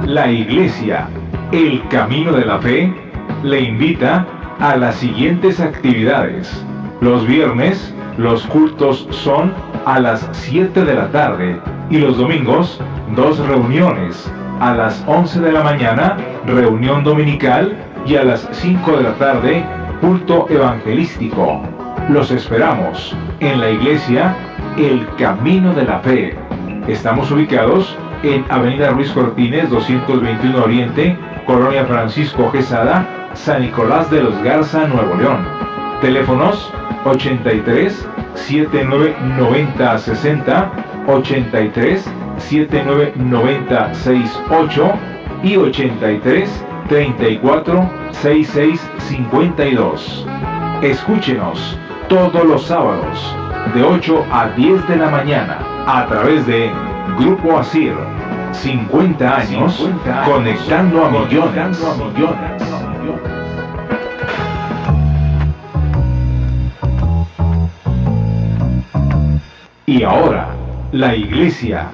La Iglesia, el Camino de la Fe, le invita a las siguientes actividades. Los viernes, los cultos son a las 7 de la tarde y los domingos, 2 reuniones. A las 11 de la mañana, reunión dominical, y a las 5 de la tarde, culto evangelístico. Los esperamos en la Iglesia, el Camino de la Fe. Estamos ubicados en Avenida Ruiz Cortines, 221 Oriente, Colonia Francisco Quesada, San Nicolás de los Garza, Nuevo León. Teléfonos 83 79 90 60, 83 79 90 68 y 83 34 66 52. Escúchenos todos los sábados de 8 a 10 de la mañana a través de Grupo Asir. 50 años conectando a millones. Y ahora, la Iglesia,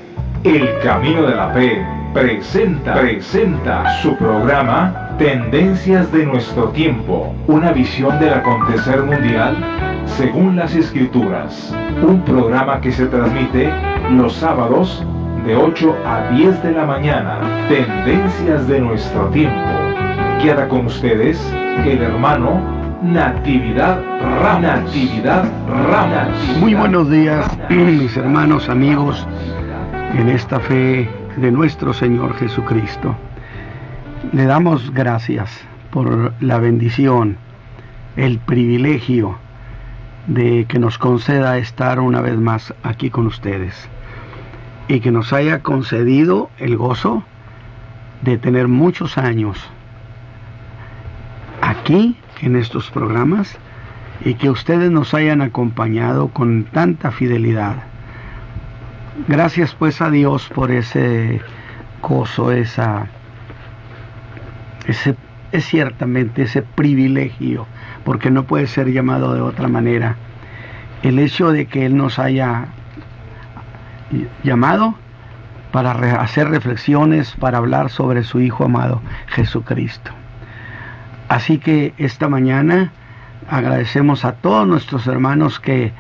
el Camino de la Fe, presenta su programa Tendencias de nuestro tiempo, una visión del acontecer mundial según las Escrituras. Un programa que se transmite los sábados de 8 a 10 de la mañana. Tendencias de nuestro tiempo. Queda con ustedes el hermano Natividad Ramos. Muy buenos días, mis hermanos, amigos, en esta fe de nuestro Señor Jesucristo. Le damos gracias por la bendición, el privilegio de que nos conceda estar una vez más aquí con ustedes y que nos haya concedido el gozo de tener muchos años aquí en estos programas y que ustedes nos hayan acompañado con tanta fidelidad. Gracias pues a Dios por ese gozo, es ciertamente ese privilegio, porque no puede ser llamado de otra manera, el hecho de que Él nos haya llamado para hacer reflexiones, para hablar sobre su Hijo amado Jesucristo. Así que esta mañana agradecemos a todos nuestros hermanos que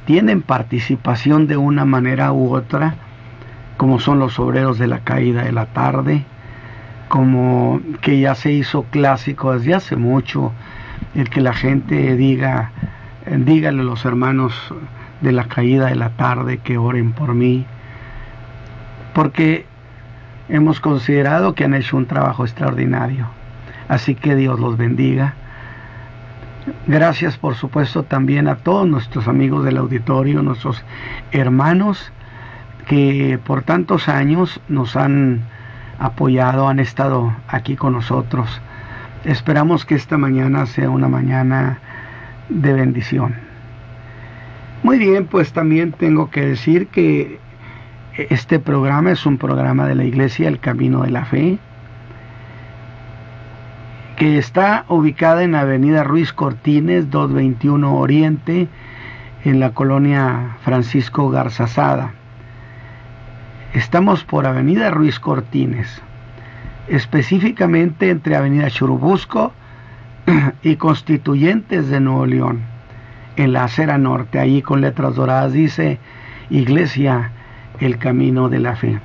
tienen participación de una manera u otra, como son los obreros de la caída de la tarde, como que ya se hizo clásico desde hace mucho, el que la gente dígale a los hermanos de la caída de la tarde que oren por mí, porque hemos considerado que han hecho un trabajo extraordinario. Así que Dios los bendiga. Gracias, por supuesto, también a todos nuestros amigos del auditorio, nuestros hermanos que por tantos años nos han apoyado, han estado aquí con nosotros. Esperamos que esta mañana sea una mañana de bendición. Muy bien, pues también tengo que decir que este programa es un programa de la Iglesia, el Camino de la Fe, que está ubicada en Avenida Ruiz Cortines, 221 Oriente, en la colonia Francisco Garzazada. Estamos por Avenida Ruiz Cortines, específicamente entre Avenida Churubusco y Constituyentes de Nuevo León, en la acera norte. Allí con letras doradas dice Iglesia, el Camino de la Fe.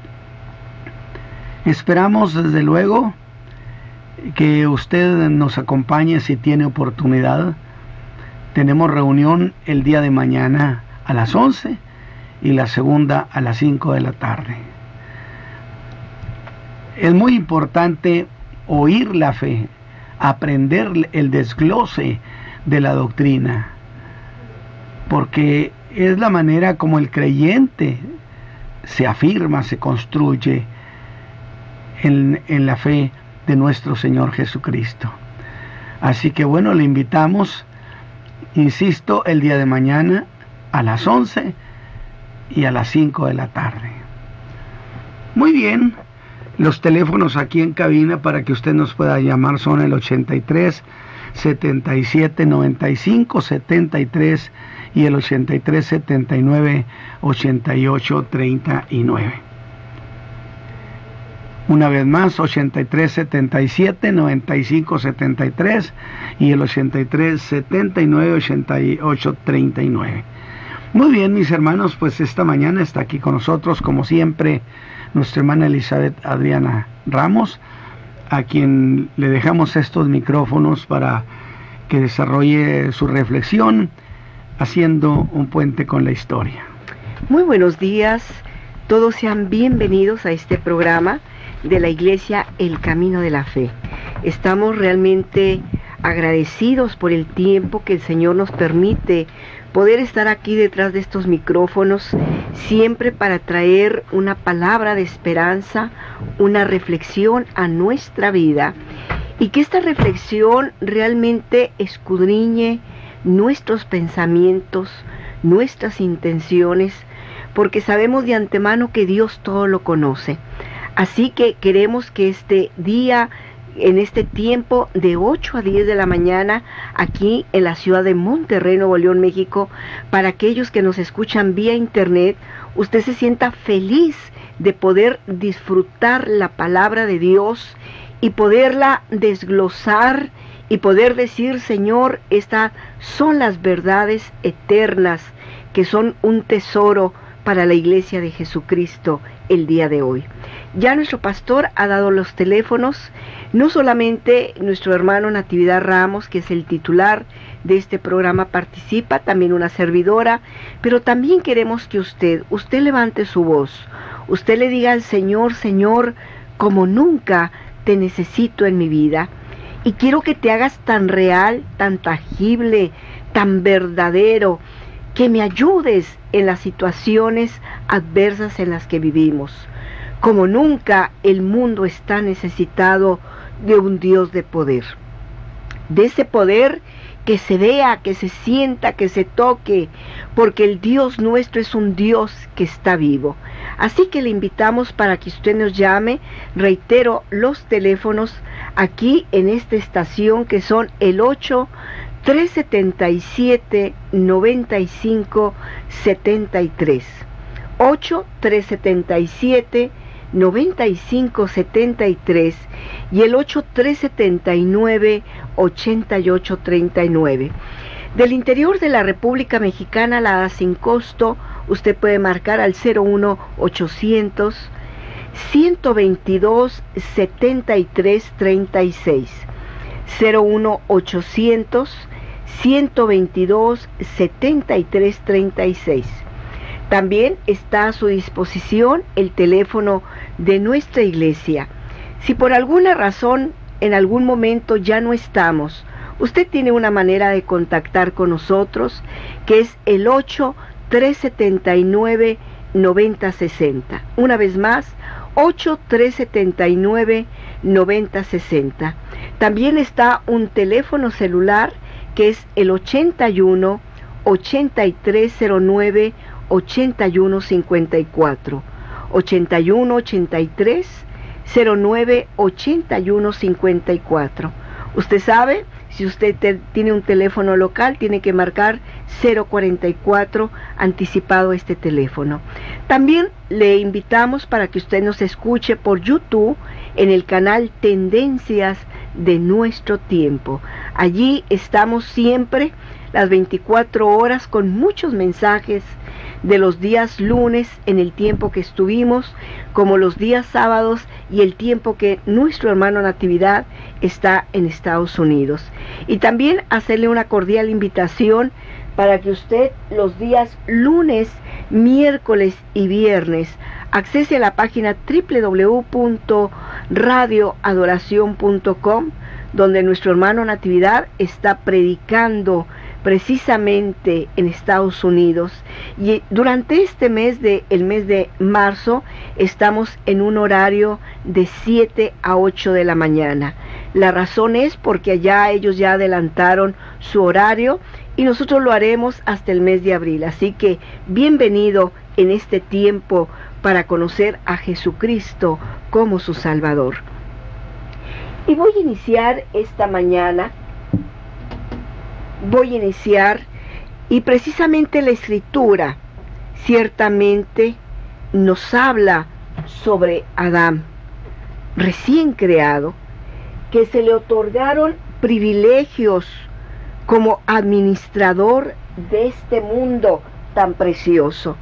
Esperamos desde luego que usted nos acompañe si tiene oportunidad. Tenemos reunión el día de mañana a las 11 y la segunda a las 5 de la tarde. Es muy importante oír la fe, aprender el desglose de la doctrina, porque es la manera como el creyente se afirma, se construye en la fe de nuestro Señor Jesucristo. Así que bueno, le invitamos, insisto, el día de mañana a las 11 y a las 5 de la tarde. Muy bien, los teléfonos aquí en cabina para que usted nos pueda llamar son el 83 77 95 73 y el 83 79 88 39. Una vez más, 8377-9573 y el 8379-8839. Muy bien, mis hermanos, pues esta mañana está aquí con nosotros, como siempre, nuestra hermana Elizabeth Adriana Ramos, a quien le dejamos estos micrófonos para que desarrolle su reflexión, haciendo un puente con la historia. Muy buenos días, todos sean bienvenidos a este programa de la Iglesia El Camino de la Fe. Estamos realmente agradecidos por el tiempo que el Señor nos permite poder estar aquí detrás de estos micrófonos, siempre para traer una palabra de esperanza, una reflexión a nuestra vida, y que esta reflexión realmente escudriñe nuestros pensamientos, nuestras intenciones, porque sabemos de antemano que Dios todo lo conoce. Así que queremos que este día, en este tiempo de 8 a 10 de la mañana, aquí en la ciudad de Monterrey, Nuevo León, México, para aquellos que nos escuchan vía internet, usted se sienta feliz de poder disfrutar la palabra de Dios y poderla desglosar y poder decir: Señor, estas son las verdades eternas que son un tesoro para la Iglesia de Jesucristo el día de hoy. Ya nuestro pastor ha dado los teléfonos, no solamente nuestro hermano Natividad Ramos, que es el titular de este programa, participa, también una servidora, pero también queremos que usted levante su voz, usted le diga al Señor: Señor, como nunca te necesito en mi vida, y quiero que te hagas tan real, tan tangible, tan verdadero, que me ayudes en las situaciones adversas en las que vivimos. Como nunca el mundo está necesitado de un Dios de poder, de ese poder que se vea, que se sienta, que se toque, porque el Dios nuestro es un Dios que está vivo. Así que le invitamos para que usted nos llame. Reitero los teléfonos aquí en esta estación, que son el 8-377-9573, 8-377-9573 y el 8-379-8839. Del interior de la República Mexicana, la sin costo, usted puede marcar al 01800 122 7336, 01800 122 7336. También está a su disposición el teléfono de nuestra iglesia. Si por alguna razón en algún momento ya no estamos, usted tiene una manera de contactar con nosotros, que es el 8-379-9060. Una vez más, 8-379-9060. También está un teléfono celular, que es el 81-8309-8154. 81-83-09-8154. Usted sabe, si usted tiene un teléfono local, tiene que marcar 044 anticipado este teléfono. También le invitamos para que usted nos escuche por YouTube en el canal Tendencias de Nuestro Tiempo. Allí estamos siempre las 24 horas con muchos mensajes de los días lunes en el tiempo que estuvimos, como los días sábados y el tiempo que nuestro hermano Natividad está en Estados Unidos. Y también hacerle una cordial invitación para que usted los días lunes, miércoles y viernes accese a la página www.radioadoración.com, donde nuestro hermano Natividad está predicando precisamente en Estados Unidos, y durante este mes el mes de marzo estamos en un horario de 7 a 8 de la mañana. La razón es porque allá ellos ya adelantaron su horario y nosotros lo haremos hasta el mes de abril. Así que bienvenido en este tiempo para conocer a Jesucristo como su Salvador. Y voy a iniciar esta mañana. Y precisamente la Escritura ciertamente nos habla sobre Adán. recién creado, que se le otorgaron privilegios como administrador de este mundo tan precioso,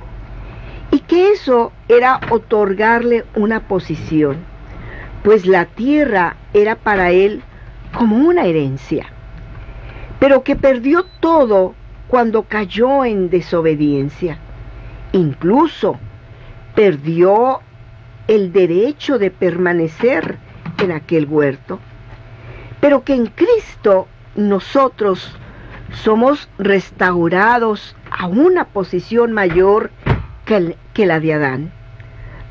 y que eso era otorgarle una posición, pues la tierra era para él como una herencia, pero que perdió todo cuando cayó en desobediencia. Incluso perdió el derecho de permanecer en aquel huerto, pero que en Cristo nosotros somos restaurados a una posición mayor que la de Adán,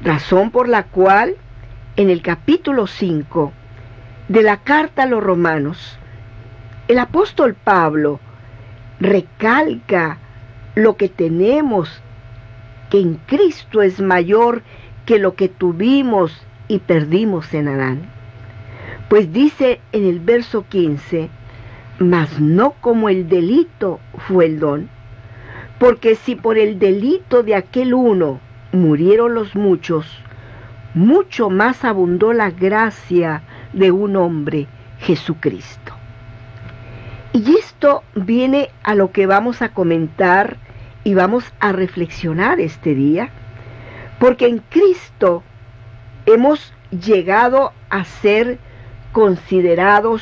razón por la cual en el capítulo 5 de la carta a los Romanos, el apóstol Pablo recalca lo que tenemos, que en Cristo es mayor que lo que tuvimos y perdimos en Adán. Pues dice en el verso 15, mas no como el delito fue el don, porque si por el delito de aquel uno murieron los muchos, mucho más abundó la gracia de un hombre, Jesucristo. Y esto viene a lo que vamos a comentar y vamos a reflexionar este día, porque en Cristo hemos llegado a ser considerados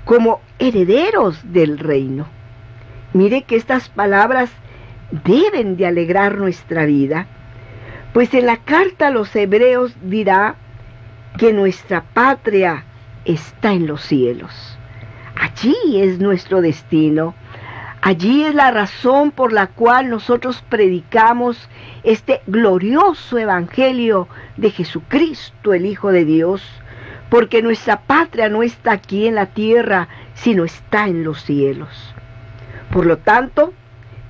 como herederos del reino. Mire que estas palabras deben de alegrar nuestra vida, pues en la carta a los Hebreos dirá que nuestra patria está en los cielos. Allí es nuestro destino. Allí es la razón por la cual nosotros predicamos este glorioso evangelio de Jesucristo, el Hijo de Dios, porque nuestra patria no está aquí en la tierra, sino está en los cielos. Por lo tanto,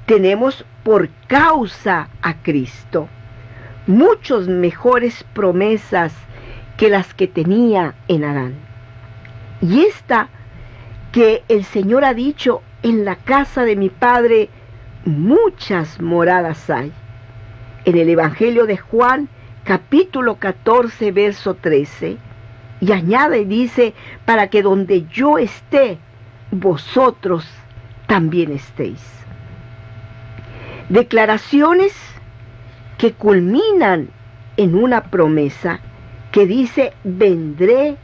tenemos por causa a Cristo muchas mejores promesas que las que tenía en Adán. Y esta que el Señor ha dicho, en la casa de mi Padre muchas moradas hay. En el Evangelio de Juan, capítulo 14, verso 13, y añade y dice, para que donde yo esté, vosotros también estéis. Declaraciones que culminan en una promesa que dice, vendré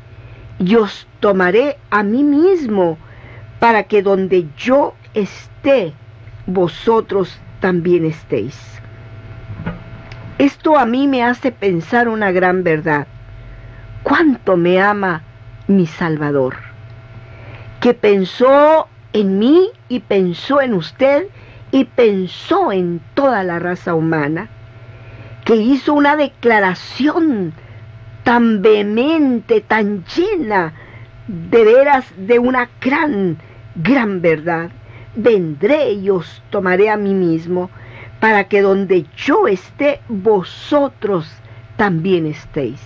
y os tomaré a mí mismo, para que donde yo esté, vosotros también estéis. Esto a mí me hace pensar una gran verdad. ¿Cuánto me ama mi Salvador? Que pensó en mí y pensó en usted y pensó en toda la raza humana. Que hizo una declaración tan vehemente, tan llena de veras de una gran verdad. Vendré y os tomaré a mí mismo, para que donde yo esté, vosotros también estéis.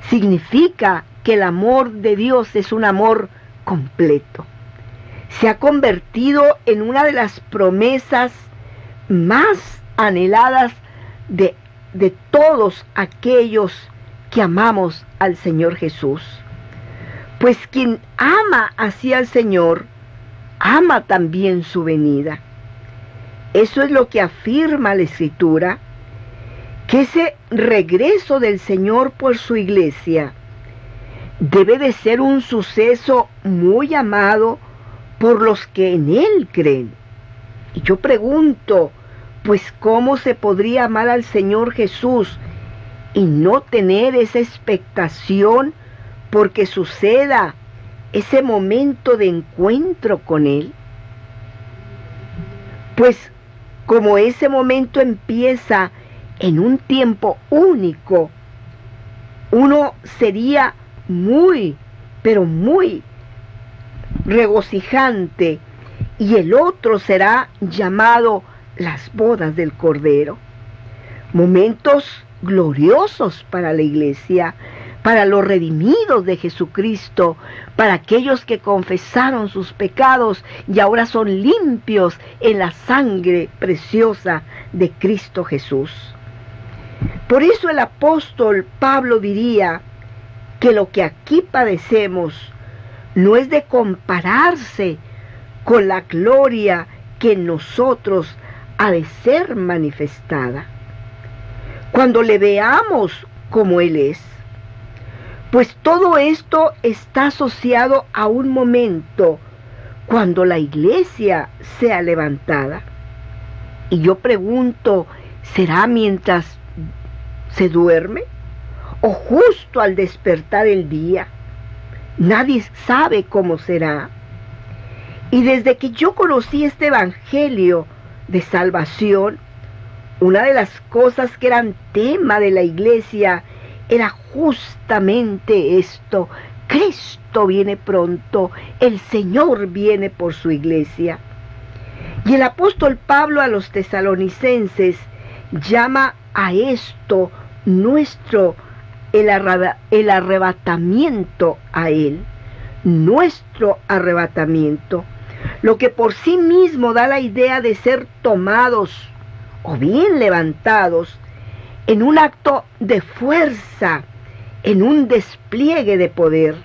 Significa que el amor de Dios es un amor completo. Se ha convertido en una de las promesas más anheladas de todos aquellos que amamos al Señor Jesús. Pues quien ama así al Señor, ama también su venida. Eso es lo que afirma la Escritura, que ese regreso del Señor por su iglesia debe de ser un suceso muy amado por los que en Él creen. Y yo pregunto, pues ¿cómo se podría amar al Señor Jesús y no tener esa expectación porque suceda ese momento de encuentro con Él? Pues como ese momento empieza en un tiempo único, uno sería muy, pero muy regocijante, y el otro será llamado las bodas del Cordero. Momentos gloriosos para la iglesia, para los redimidos de Jesucristo, para aquellos que confesaron sus pecados y ahora son limpios en la sangre preciosa de Cristo Jesús. Por eso el apóstol Pablo diría que lo que aquí padecemos no es de compararse con la gloria que en nosotros ha de ser manifestada cuando le veamos como Él es. Pues todo esto está asociado a un momento cuando la iglesia sea levantada. Y yo pregunto, ¿será mientras se duerme o justo al despertar el día? Nadie sabe cómo será. Y desde que yo conocí este evangelio de salvación, una de las cosas que eran tema de la iglesia era justamente esto: Cristo viene pronto, el Señor viene por su iglesia. Y el apóstol Pablo a los tesalonicenses llama a esto el arrebatamiento a Él, nuestro arrebatamiento, lo que por sí mismo da la idea de ser tomados o bien levantados en un acto de fuerza, en un despliegue de poder.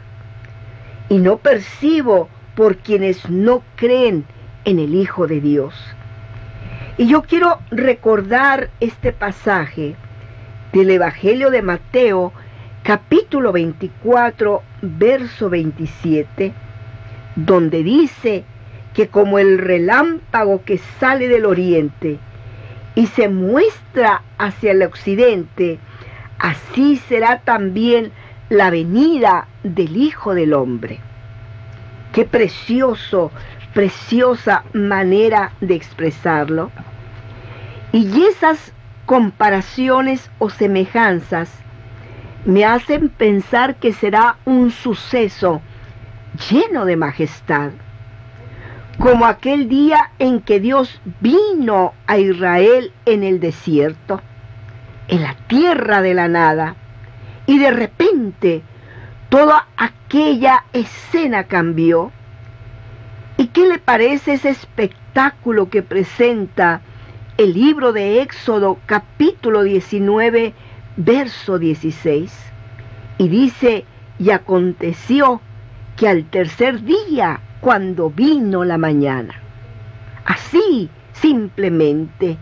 Y no percibo por quienes no creen en el Hijo de Dios. Y yo quiero recordar este pasaje del Evangelio de Mateo, capítulo 24, verso 27, donde dice que como el relámpago que sale del oriente y se muestra hacia el occidente, así será también la venida del Hijo del Hombre. Qué preciosa manera de expresarlo. Y esas comparaciones o semejanzas me hacen pensar que será un suceso lleno de majestad, como aquel día en que Dios vino a Israel en el desierto, en la tierra de la nada, y de repente toda aquella escena cambió. ¿Y qué le parece ese espectáculo que presenta el libro de Éxodo, capítulo 19, verso 16? Y dice: y aconteció que al tercer día, cuando vino la mañana, así simplemente,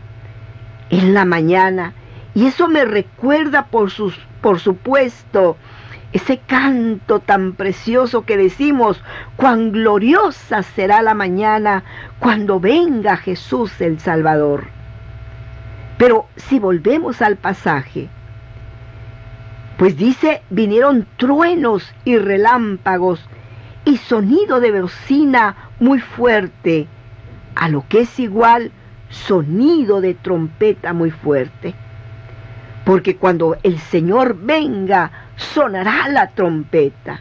en la mañana, y eso me recuerda por supuesto ese canto tan precioso que decimos: cuán gloriosa será la mañana cuando venga Jesús el Salvador. Pero si volvemos al pasaje, pues dice: vinieron truenos y relámpagos y sonido de bocina muy fuerte, a lo que es igual sonido de trompeta muy fuerte. Porque cuando el Señor venga, sonará la trompeta.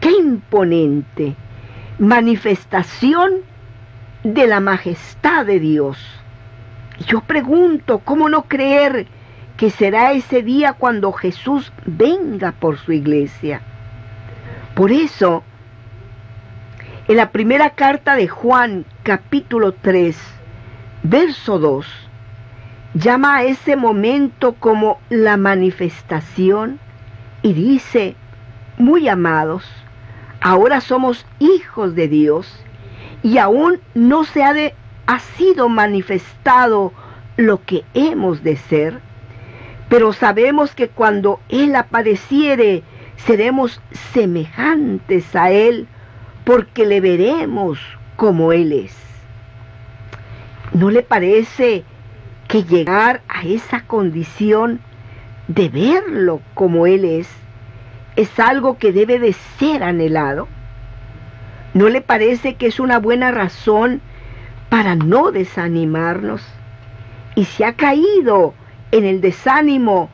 ¡Qué imponente! Manifestación de la majestad de Dios. Yo pregunto, ¿cómo no creer que será ese día cuando Jesús venga por su iglesia? Por eso, en la primera carta de Juan, capítulo 3, verso 2, llama a ese momento como la manifestación y dice: muy amados, ahora somos hijos de Dios y aún no se ha sido manifestado lo que hemos de ser, pero sabemos que cuando Él apareciere seremos semejantes a Él, porque le veremos como Él es. ¿No le parece que llegar a esa condición de verlo como Él es algo que debe de ser anhelado? ¿No le parece que es una buena razón para no desanimarnos? Y si ha caído en el desánimo,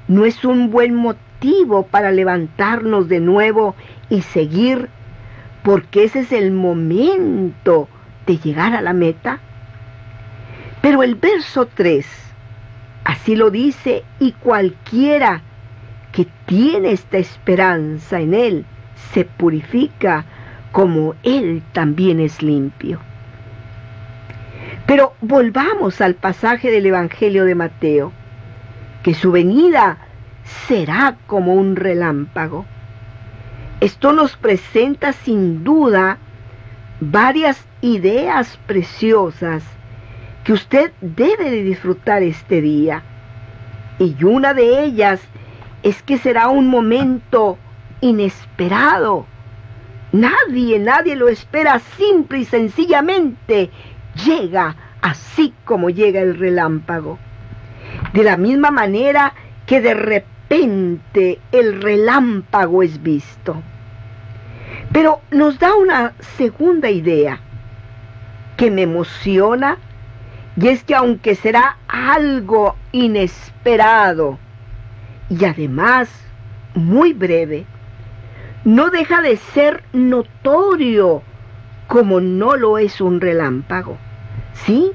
¿no es un buen motivo para levantarnos de nuevo y seguir? Porque ese es el momento de llegar a la meta. Pero el verso 3, así lo dice: y cualquiera que tiene esta esperanza en Él se purifica como Él también es limpio. Pero volvamos al pasaje del Evangelio de Mateo, que su venida será como un relámpago. Esto nos presenta sin duda varias ideas preciosas que usted debe de disfrutar este día. Y una de ellas es que será un momento inesperado. Nadie lo espera, simple y sencillamente llega así como llega el relámpago. De la misma manera que de repente el relámpago es visto. Pero nos da una segunda idea que me emociona, y es que aunque será algo inesperado y además muy breve, no deja de ser notorio como no lo es un relámpago. ¿Sí?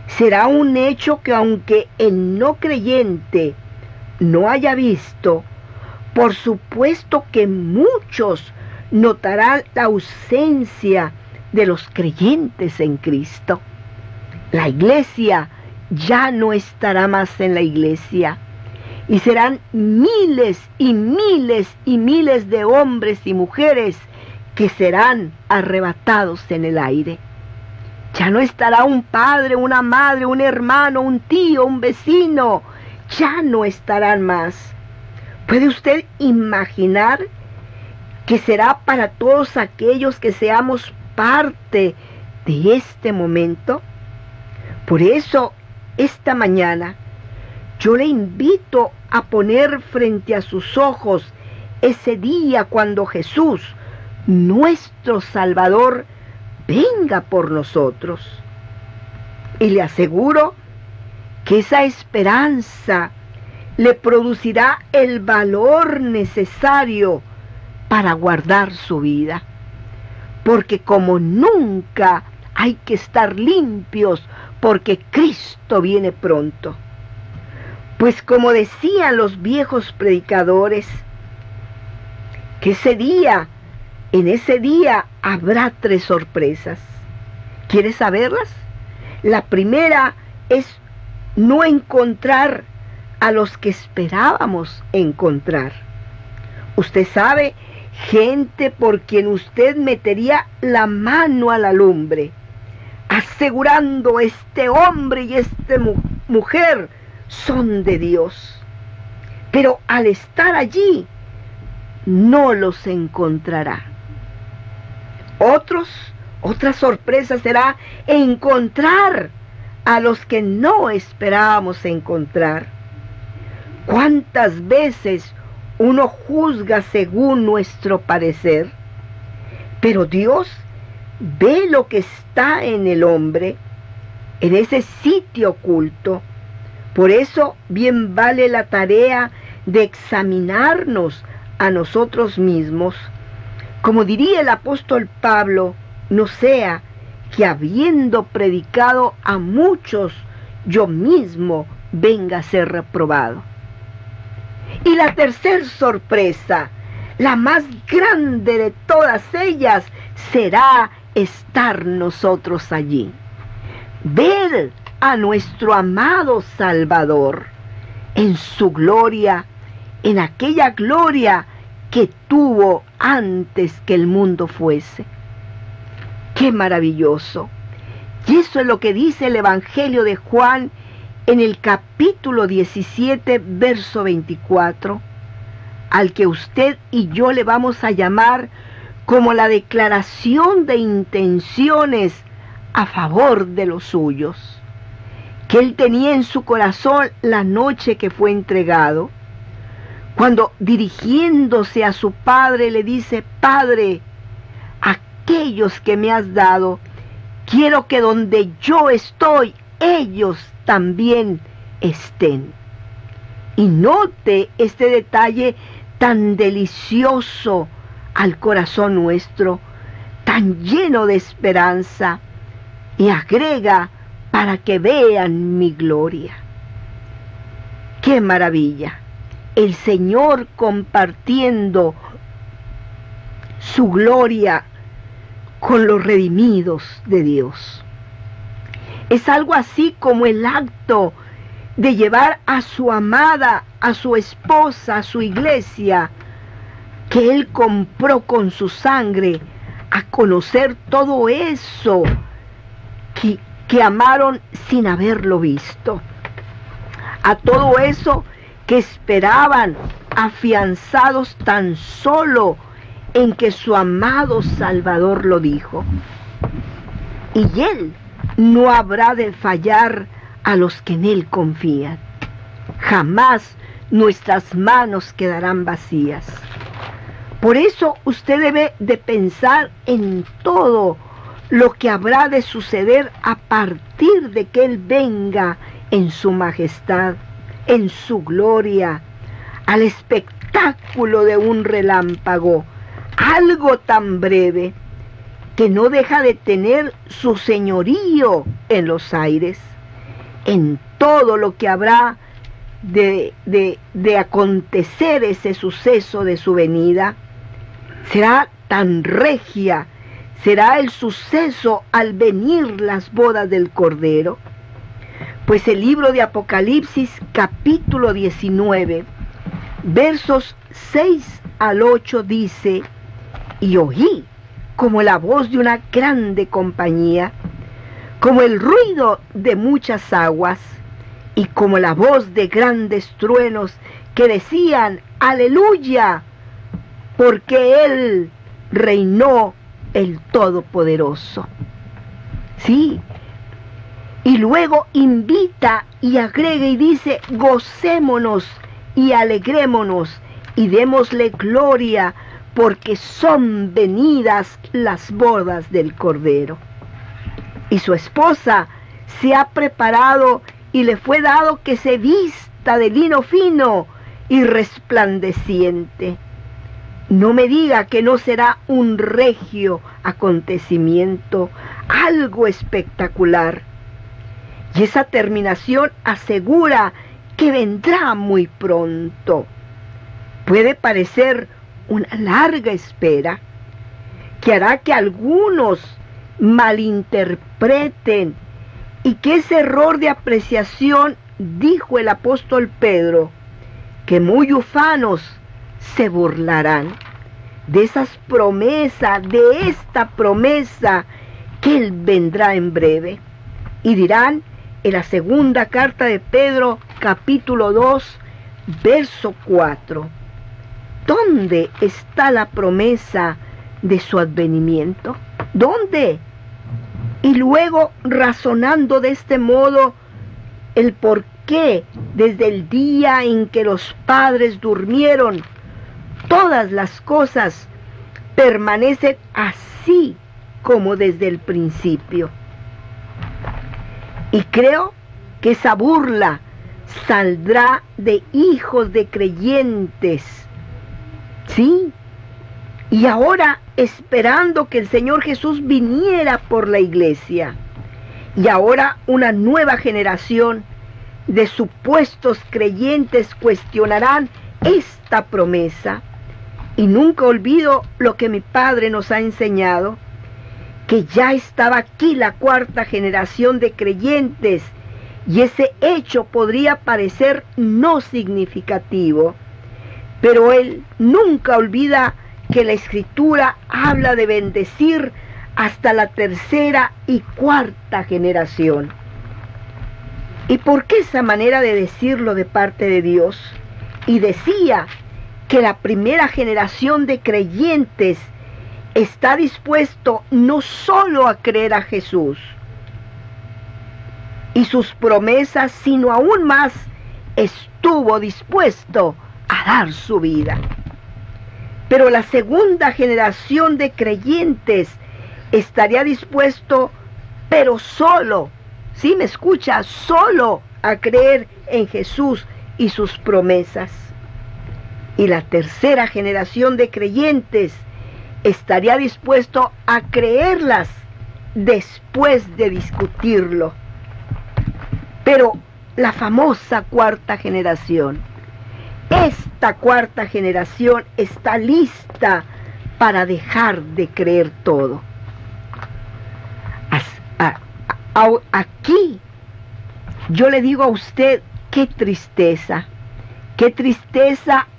Será un hecho que aunque el no creyente no haya visto, por supuesto que muchos notarán la ausencia de los creyentes en Cristo. La iglesia ya no estará más en la iglesia, y serán miles y miles y miles de hombres y mujeres que serán arrebatados en el aire. Ya no estará un padre, una madre, un hermano, un tío, un vecino. Ya no estarán más. ¿Puede usted imaginar que será para todos aquellos que seamos parte de este momento? Por eso, esta mañana, yo le invito a poner frente a sus ojos ese día cuando Jesús, nuestro Salvador, venga por nosotros. Y le aseguro que esa esperanza le producirá el valor necesario para guardar su vida. Porque como nunca hay que estar limpios, porque Cristo viene pronto. Pues como decían los viejos predicadores, que en ese día habrá 3 sorpresas. ¿Quieres saberlas? La primera es no encontrar a los que esperábamos encontrar. Usted sabe, gente por quien usted metería la mano a la lumbre, asegurando este hombre y esta mujer son de Dios. Pero al estar allí, no los encontrará. Otra sorpresa será encontrar a los que no esperábamos encontrar. ¿Cuántas veces uno juzga según nuestro parecer? Pero Dios ve lo que está en el hombre, en ese sitio oculto. Por eso bien vale la tarea de examinarnos a nosotros mismos. Como diría el apóstol Pablo, no sea que habiendo predicado a muchos, yo mismo venga a ser reprobado. Y la tercera sorpresa, la más grande de todas ellas, será estar nosotros allí. Ver a nuestro amado Salvador en su gloria, en aquella gloria que tuvo antes que el mundo fuese. ¡Qué maravilloso! Y eso es lo que dice el Evangelio de Juan en el capítulo 17, verso 24, al que usted y yo le vamos a llamar como la declaración de intenciones a favor de los suyos, que él tenía en su corazón la noche que fue entregado, cuando dirigiéndose a su Padre le dice: Padre, aquellos que me has dado, quiero que donde yo estoy, ellos también estén. Y note este detalle tan delicioso al corazón nuestro, tan lleno de esperanza, y agrega: para que vean mi gloria. ¡Qué maravilla! El Señor compartiendo su gloria con los redimidos de Dios. Es algo así como el acto de llevar a su amada, a su esposa, a su iglesia, que Él compró con su sangre, a conocer todo eso que amaron sin haberlo visto, a todo eso que esperaban, afianzados tan solo en que su amado Salvador lo dijo. Y Él no habrá de fallar a los que en Él confían. Jamás nuestras manos quedarán vacías. Por eso usted debe de pensar en todo lo que habrá de suceder a partir de que Él venga en su majestad, en su gloria, al espectáculo de un relámpago, algo tan breve que no deja de tener su señorío en los aires, en todo lo que habrá de acontecer ese suceso de su venida. Será tan regia, será el suceso al venir las bodas del Cordero. Pues el libro de Apocalipsis, capítulo 19, versos 6 al 8 dice: y oí como la voz de una grande compañía, como el ruido de muchas aguas, y como la voz de grandes truenos que decían: aleluya, porque Él reinó, el Todopoderoso. Sí, y luego invita y agrega y dice: gocémonos y alegrémonos y démosle gloria, porque son venidas las bodas del Cordero. Y su esposa se ha preparado y le fue dado que se vista de lino fino y resplandeciente. No me diga que no será un regio acontecimiento, algo espectacular. Y esa terminación asegura que vendrá muy pronto. Puede parecer una larga espera, que hará que algunos malinterpreten, y que ese error de apreciación, dijo el apóstol Pedro, que muy ufanos se burlarán de esas promesas, de esta promesa que Él vendrá en breve. Y dirán en la segunda carta de Pedro, capítulo 2, verso 4, ¿dónde está la promesa de su advenimiento? ¿Dónde? Y luego, razonando de este modo, el por qué desde el día en que los padres durmieron, todas las cosas permanecen así como desde el principio. Y creo que esa burla saldrá de hijos de creyentes, ¿sí? Y ahora esperando que el Señor Jesús viniera por la iglesia. Y ahora una nueva generación de supuestos creyentes cuestionarán esta promesa. Y nunca olvido lo que mi padre nos ha enseñado, que ya estaba aquí la cuarta generación de creyentes, y ese hecho podría parecer no significativo, pero él nunca olvida que la Escritura habla de bendecir hasta la tercera y cuarta generación. ¿Y por qué esa manera de decirlo de parte de Dios? Y decía que la primera generación de creyentes está dispuesto no solo a creer a Jesús y sus promesas, sino aún más estuvo dispuesto a dar su vida. Pero la segunda generación de creyentes estaría dispuesto, pero solo, ¿sí me escucha? Solo a creer en Jesús y sus promesas. Y la tercera generación de creyentes estaría dispuesto a creerlas después de discutirlo. Pero la famosa cuarta generación, esta cuarta generación está lista para dejar de creer todo. Aquí yo le digo a usted, qué tristeza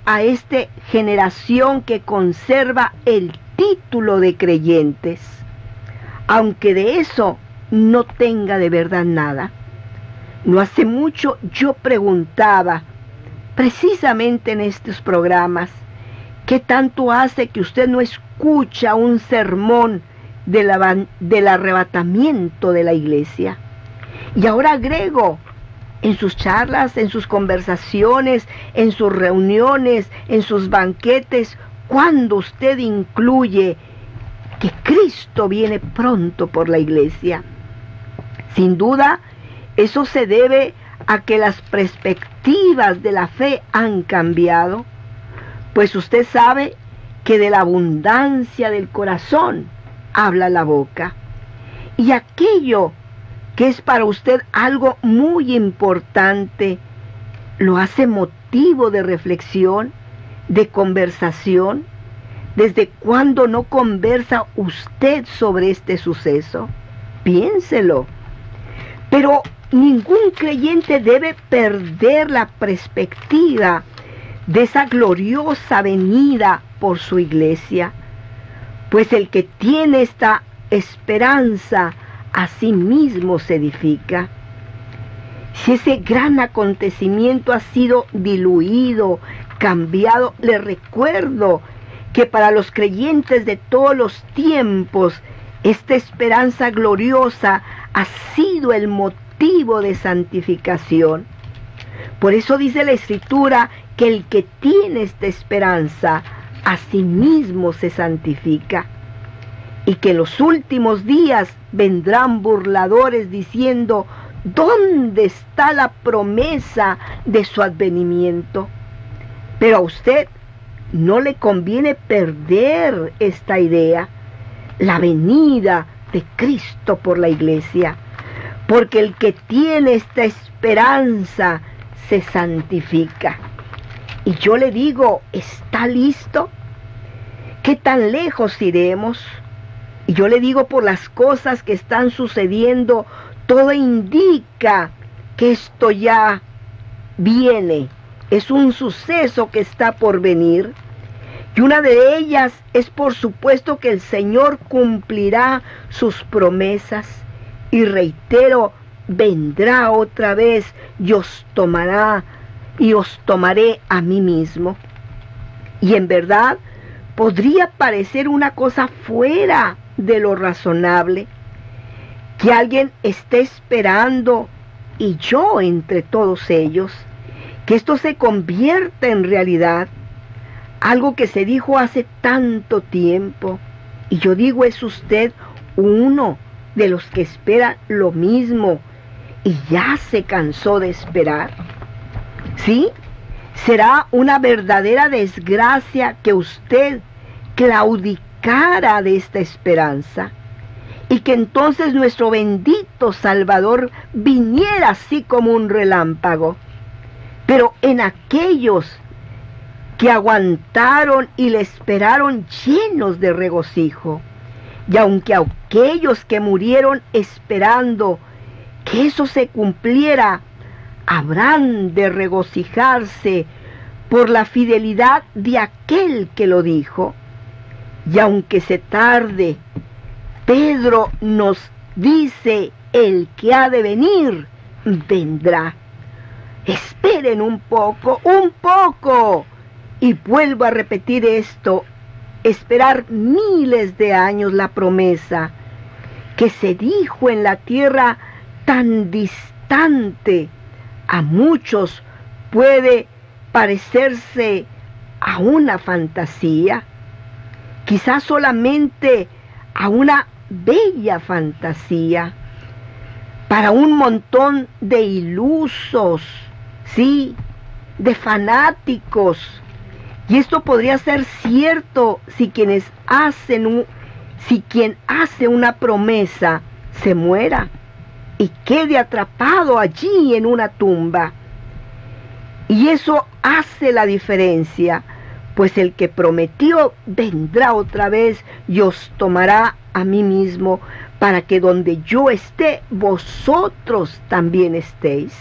a esta generación que conserva el título de creyentes, aunque de eso no tenga de verdad nada. No hace mucho yo preguntaba, precisamente en estos programas, ¿qué tanto hace que usted no escucha un sermón del arrebatamiento de la iglesia? Y ahora agrego, en sus charlas, en sus conversaciones, en sus reuniones, en sus banquetes, cuando usted incluye que Cristo viene pronto por la iglesia. Sin duda, eso se debe a que las perspectivas de la fe han cambiado, pues usted sabe que de la abundancia del corazón habla la boca. Y aquello que es para usted algo muy importante, lo hace motivo de reflexión, de conversación. ¿Desde cuándo no conversa usted sobre este suceso? Piénselo. Pero ningún creyente debe perder la perspectiva de esa gloriosa venida por su iglesia, pues el que tiene esta esperanza a sí mismo se edifica. Si ese gran acontecimiento ha sido diluido, cambiado, le recuerdo que para los creyentes de todos los tiempos, esta esperanza gloriosa ha sido el motivo de santificación. Por eso dice la Escritura que el que tiene esta esperanza a sí mismo se santifica, y que en los últimos días vendrán burladores diciendo: ¿dónde está la promesa de su advenimiento? Pero a usted no le conviene perder esta idea, la venida de Cristo por la iglesia, porque el que tiene esta esperanza se santifica. Y yo le digo, ¿está listo? ¿Qué tan lejos iremos? Y yo le digo, por las cosas que están sucediendo, todo indica que esto ya viene. Es un suceso que está por venir. Y una de ellas es, por supuesto, que el Señor cumplirá sus promesas. Y reitero, vendrá otra vez y os tomaré a mí mismo. Y en verdad, podría parecer una cosa fuera de lo razonable que alguien esté esperando, y yo entre todos ellos, que esto se convierta en realidad, algo que se dijo hace tanto tiempo. Y yo digo, ¿es usted uno de los que espera lo mismo y ya se cansó de esperar? ¿Sí? Será una verdadera desgracia que usted claudicara de esta esperanza, y que entonces nuestro bendito Salvador viniera así como un relámpago. Pero en aquellos que aguantaron y le esperaron llenos de regocijo, y aunque aquellos que murieron esperando que eso se cumpliera, habrán de regocijarse por la fidelidad de aquel que lo dijo. Y aunque se tarde, Pedro nos dice, el que ha de venir, vendrá. Esperen un poco, y vuelvo a repetir esto, esperar miles de años la promesa que se dijo en la tierra tan distante, a muchos puede parecerse a una fantasía, quizás solamente a una bella fantasía, para un montón de ilusos, sí, de fanáticos. Y esto podría ser cierto si quien hace una promesa se muera y quede atrapado allí en una tumba. Y eso hace la diferencia, pues el que prometió vendrá otra vez y os tomará a mí mismo, para que donde yo esté, vosotros también estéis.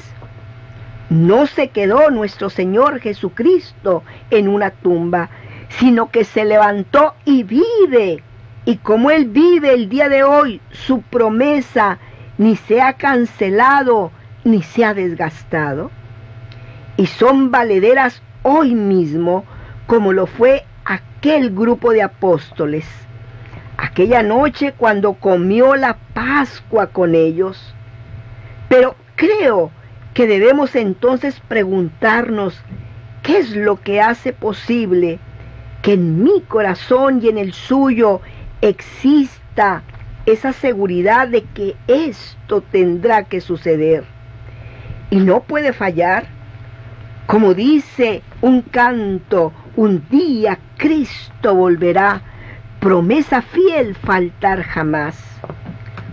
No se quedó nuestro Señor Jesucristo en una tumba, sino que se levantó y vive. Y como Él vive el día de hoy, su promesa ni se ha cancelado, ni se ha desgastado. Y son valederas hoy mismo, como lo fue aquel grupo de apóstoles. Aquella noche cuando comió la Pascua con ellos. Pero creo que debemos entonces preguntarnos, ¿qué es lo que hace posible que en mi corazón y en el suyo exista esa seguridad de que esto tendrá que suceder? Y no puede fallar. Como dice un canto, un día Cristo volverá, promesa fiel faltar jamás.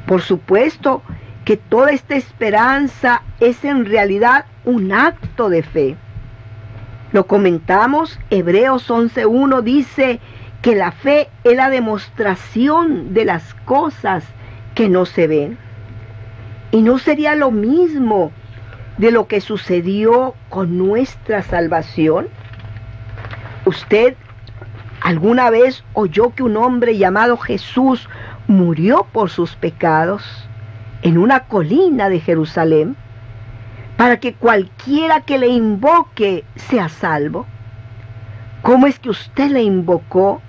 Por supuesto que toda esta esperanza es en realidad un acto de fe. Lo comentamos, Hebreos 11:1 dice que la fe es la demostración de las cosas que no se ven. Y no sería lo mismo de lo que sucedió con nuestra salvación. ¿Usted alguna vez oyó que un hombre llamado Jesús murió por sus pecados en una colina de Jerusalén, para que cualquiera que le invoque sea salvo? ¿Cómo es que usted le invocó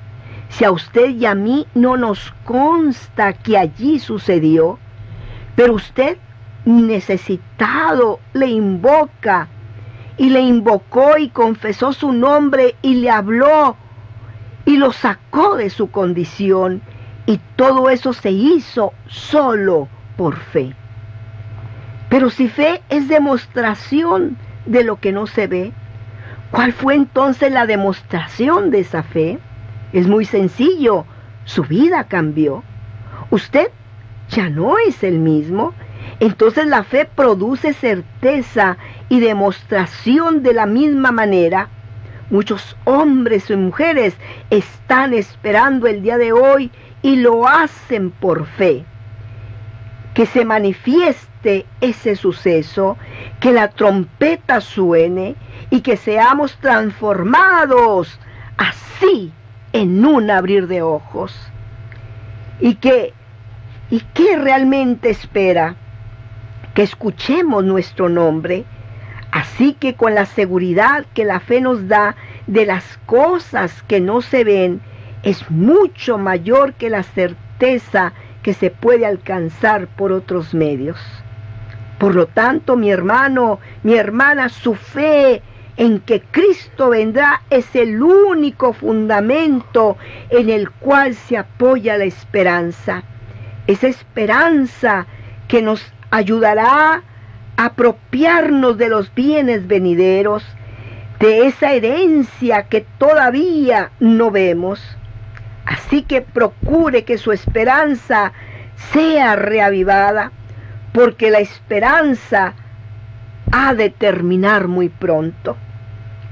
si a usted y a mí no nos consta que allí sucedió? Pero usted, necesitado, le invoca, y le invocó y confesó su nombre y le habló y lo sacó de su condición, y todo eso se hizo solo por fe. Pero si fe es demostración de lo que no se ve, ¿cuál fue entonces la demostración de esa fe? Es muy sencillo, su vida cambió. Usted ya no es el mismo. Entonces la fe produce certeza y demostración de la misma manera. Muchos hombres y mujeres están esperando el día de hoy y lo hacen por fe. Que se manifieste ese suceso, que la trompeta suene y que seamos transformados así en un abrir de ojos. ¿Y qué realmente espera? Que escuchemos nuestro nombre. Así que con la seguridad que la fe nos da de las cosas que no se ven, es mucho mayor que la certeza que se puede alcanzar por otros medios. Por lo tanto, mi hermano, mi hermana, su fe en que Cristo vendrá es el único fundamento en el cual se apoya la esperanza. Esa esperanza que nos ayudará a apropiarnos de los bienes venideros, de esa herencia que todavía no vemos. Así que procure que su esperanza sea reavivada, porque la esperanza ha de terminar muy pronto.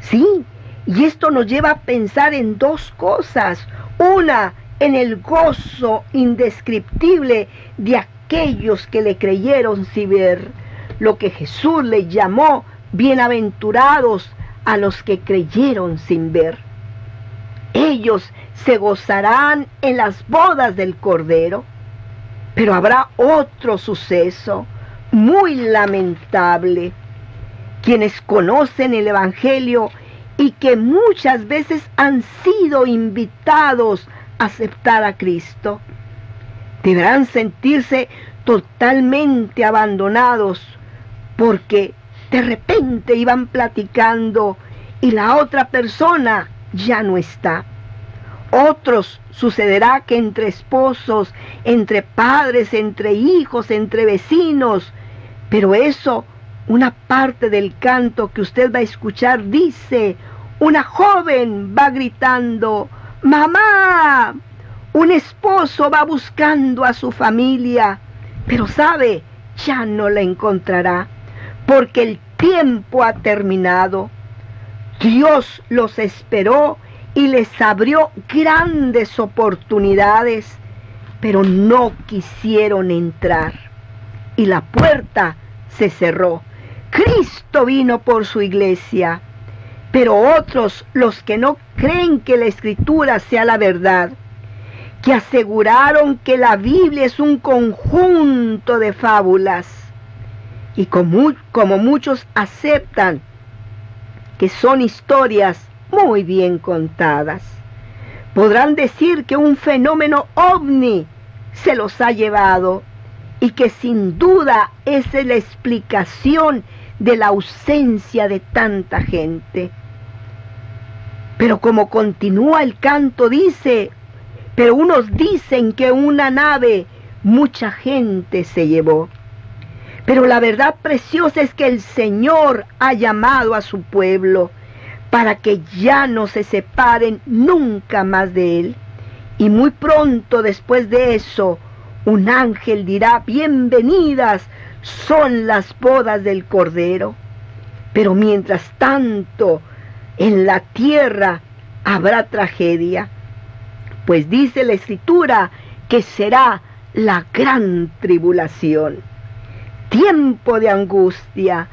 Sí, y esto nos lleva a pensar en dos cosas. Una, en el gozo indescriptible de aquellos que le creyeron sin ver, lo que Jesús le llamó bienaventurados a los que creyeron sin ver. Ellos se gozarán en las bodas del Cordero. Pero habrá otro suceso muy lamentable. Quienes conocen el Evangelio y que muchas veces han sido invitados a aceptar a Cristo, deberán sentirse totalmente abandonados, porque de repente iban platicando y la otra persona ya no está. Otros sucederá que entre esposos, entre padres, entre hijos, entre vecinos, pero eso, una parte del canto que usted va a escuchar dice, una joven va gritando, ¡mamá! Un esposo va buscando a su familia, pero sabe, ya no la encontrará, porque el tiempo ha terminado. Dios los esperó y les abrió grandes oportunidades, pero no quisieron entrar, y la puerta se cerró. Cristo vino por su iglesia. Pero otros, los que no creen que la Escritura sea la verdad, que aseguraron que la Biblia es un conjunto de fábulas, y como muchos aceptan que son historias muy bien contadas, podrán decir que un fenómeno ovni se los ha llevado y que sin duda esa es la explicación de la ausencia de tanta gente. Pero como continúa el canto, dice, pero unos dicen que una nave mucha gente se llevó. Pero la verdad preciosa es que el Señor ha llamado a su pueblo para que ya no se separen nunca más de Él. Y muy pronto después de eso, un ángel dirá, bienvenidas son las bodas del Cordero. Pero mientras tanto, en la tierra habrá tragedia, pues dice la Escritura que será la gran tribulación. Tiempo de angustia,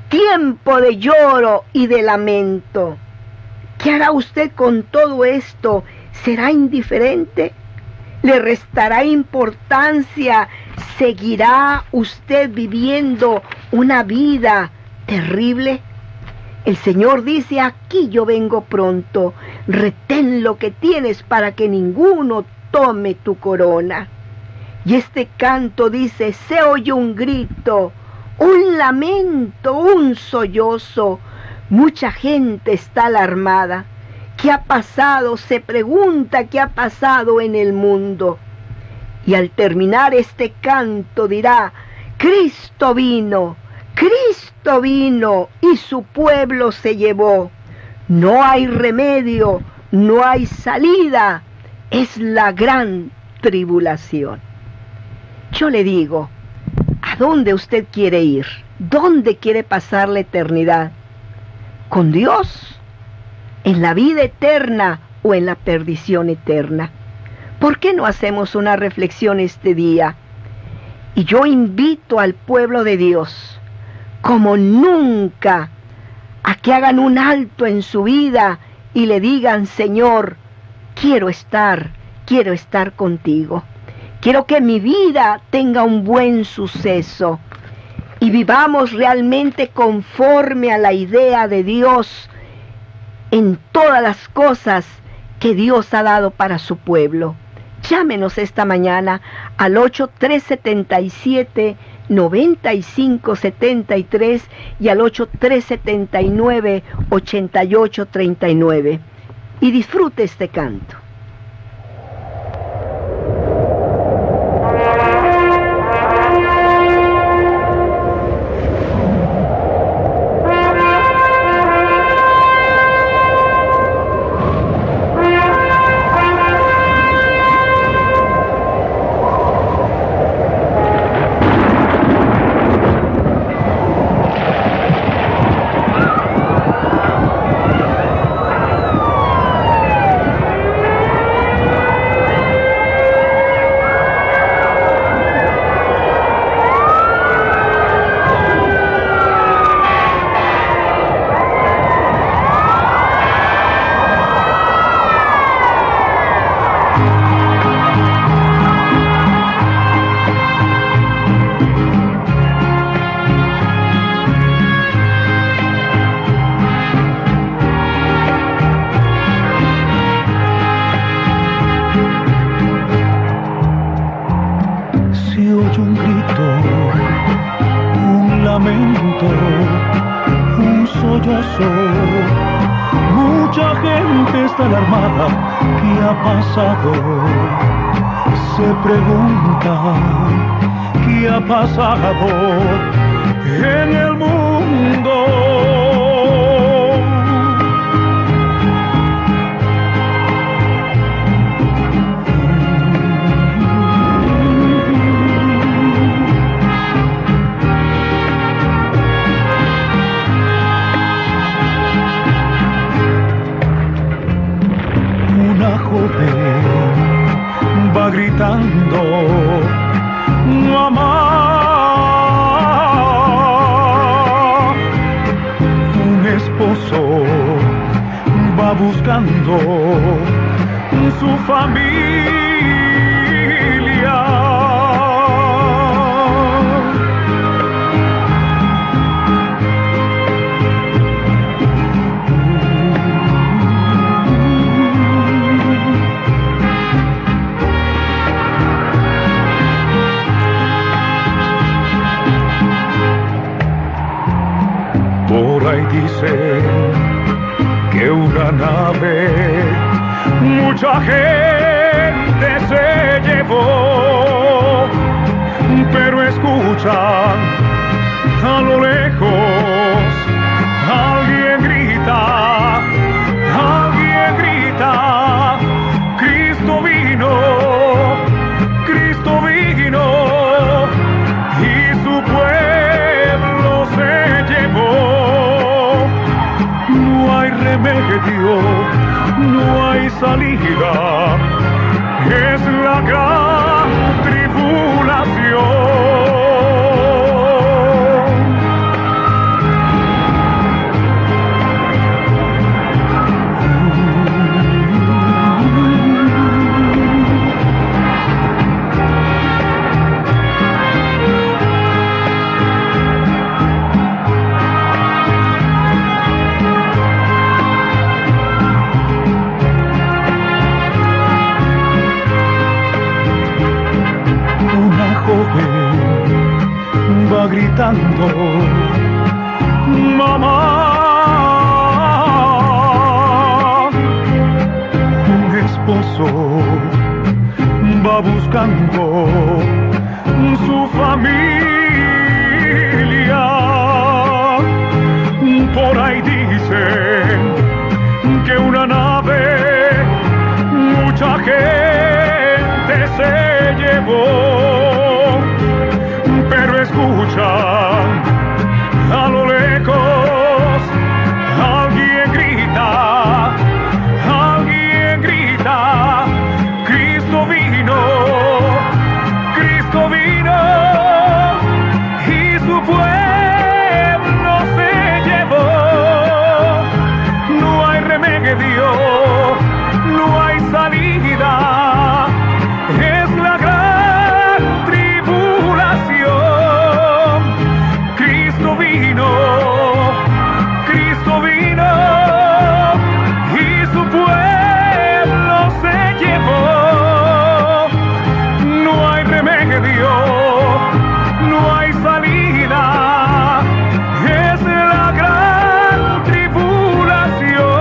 tiempo de lloro y de lamento. ¿Qué hará usted con todo esto? ¿Será indiferente? ¿Le restará importancia? ¿Seguirá usted viviendo una vida terrible? El Señor dice, aquí yo vengo pronto, retén lo que tienes para que ninguno tome tu corona. Y este canto dice, se oye un grito, un lamento, un sollozo. Mucha gente está alarmada. ¿Qué ha pasado? Se pregunta qué ha pasado en el mundo. Y al terminar este canto dirá, Cristo vino y su pueblo se llevó. No hay remedio, no hay salida, es la gran tribulación. Yo le digo, ¿a dónde usted quiere ir? ¿Dónde quiere pasar la eternidad? ¿Con Dios? ¿En la vida eterna o en la perdición eterna? ¿Por qué no hacemos una reflexión este día? Y yo invito al pueblo de Dios, como nunca, a que hagan un alto en su vida y le digan, Señor, quiero estar contigo. Quiero que mi vida tenga un buen suceso y vivamos realmente conforme a la idea de Dios en todas las cosas que Dios ha dado para su pueblo. Llámenos esta mañana al 8-377-9573 y al 8-379-8839 y disfrute este canto. Mucha gente está alarmada. ¿Qué ha pasado? Se pregunta, ¿qué ha pasado en el mundo? Va gritando, mamá, va buscando su familia. Por ahí dicen que una nave mucha gente se llevó, pero escuchan a lo lejos, alguien grita, Cristo vino, y su pueblo se llevó. No hay remedio, no hay salida, es la gran tribulación. Va gritando, mamá. Un esposo va buscando su familia. Por ahí dicen que una nave mucha gente se llevó, pero escuchan a lo lejos, alguien grita, Cristo vino, y su pueblo se llevó. No hay remedio, no hay salida, es la gran tribulación. Cristo vino, y su pueblo se llevó. No hay remedio, no hay salida, es la gran tribulación.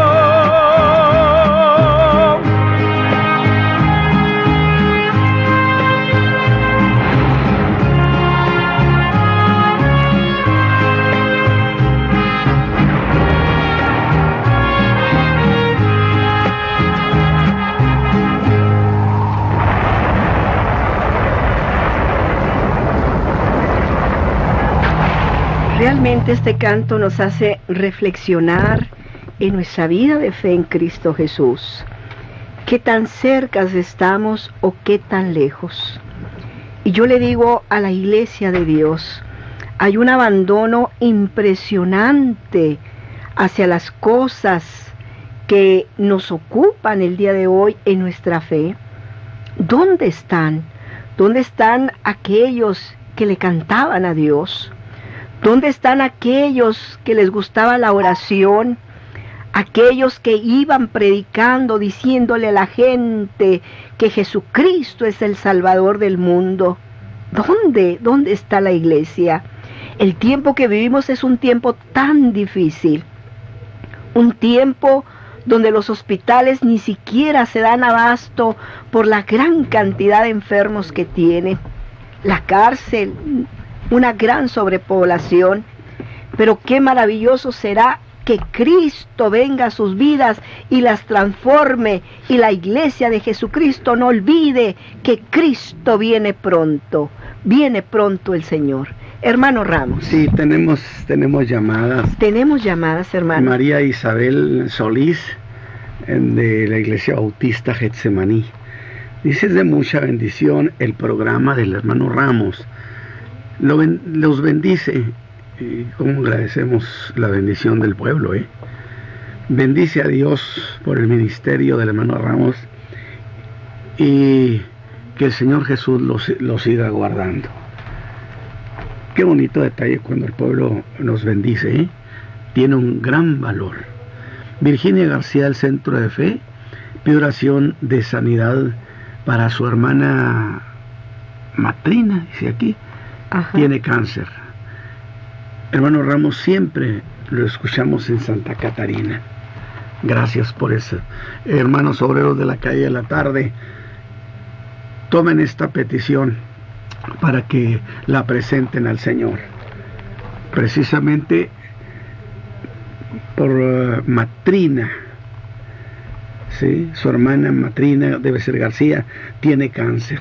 Realmente este canto nos hace reflexionar en nuestra vida de fe en Cristo Jesús. ¿Qué tan cerca estamos o qué tan lejos? Y yo le digo a la iglesia de Dios, hay un abandono impresionante hacia las cosas que nos ocupan el día de hoy en nuestra fe. ¿Dónde están? ¿Dónde están aquellos que le cantaban a Dios? ¿Dónde están aquellos que les gustaba la oración? Aquellos que iban predicando, diciéndole a la gente que Jesucristo es el Salvador del mundo. ¿Dónde está la iglesia? El tiempo que vivimos es un tiempo tan difícil. Un tiempo donde los hospitales ni siquiera se dan abasto por la gran cantidad de enfermos que tienen. La cárcel, una gran sobrepoblación, pero qué maravilloso será que Cristo venga a sus vidas y las transforme, y la iglesia de Jesucristo no olvide que Cristo viene pronto el Señor. Hermano Ramos. Sí, tenemos llamadas. Tenemos llamadas, hermano. María Isabel Solís, de la Iglesia Bautista Getsemaní. Dice: es de mucha bendición el programa del hermano Ramos. Los bendice. Y cómo agradecemos la bendición del pueblo, bendice a Dios por el ministerio del hermano Ramos y que el Señor Jesús lo siga guardando. Qué bonito detalle cuando el pueblo nos bendice, ¿eh? Tiene un gran valor. Virginia García del Centro de Fe pide oración de sanidad para su hermana Matrina, dice aquí. Ajá. Tiene cáncer. Hermano Ramos, siempre lo escuchamos en Santa Catarina. Gracias por eso. Hermanos obreros de la calle de la tarde, tomen esta petición para que la presenten al Señor. Precisamente por Matrina, ¿sí? Su hermana Matrina, debe ser García, tiene cáncer.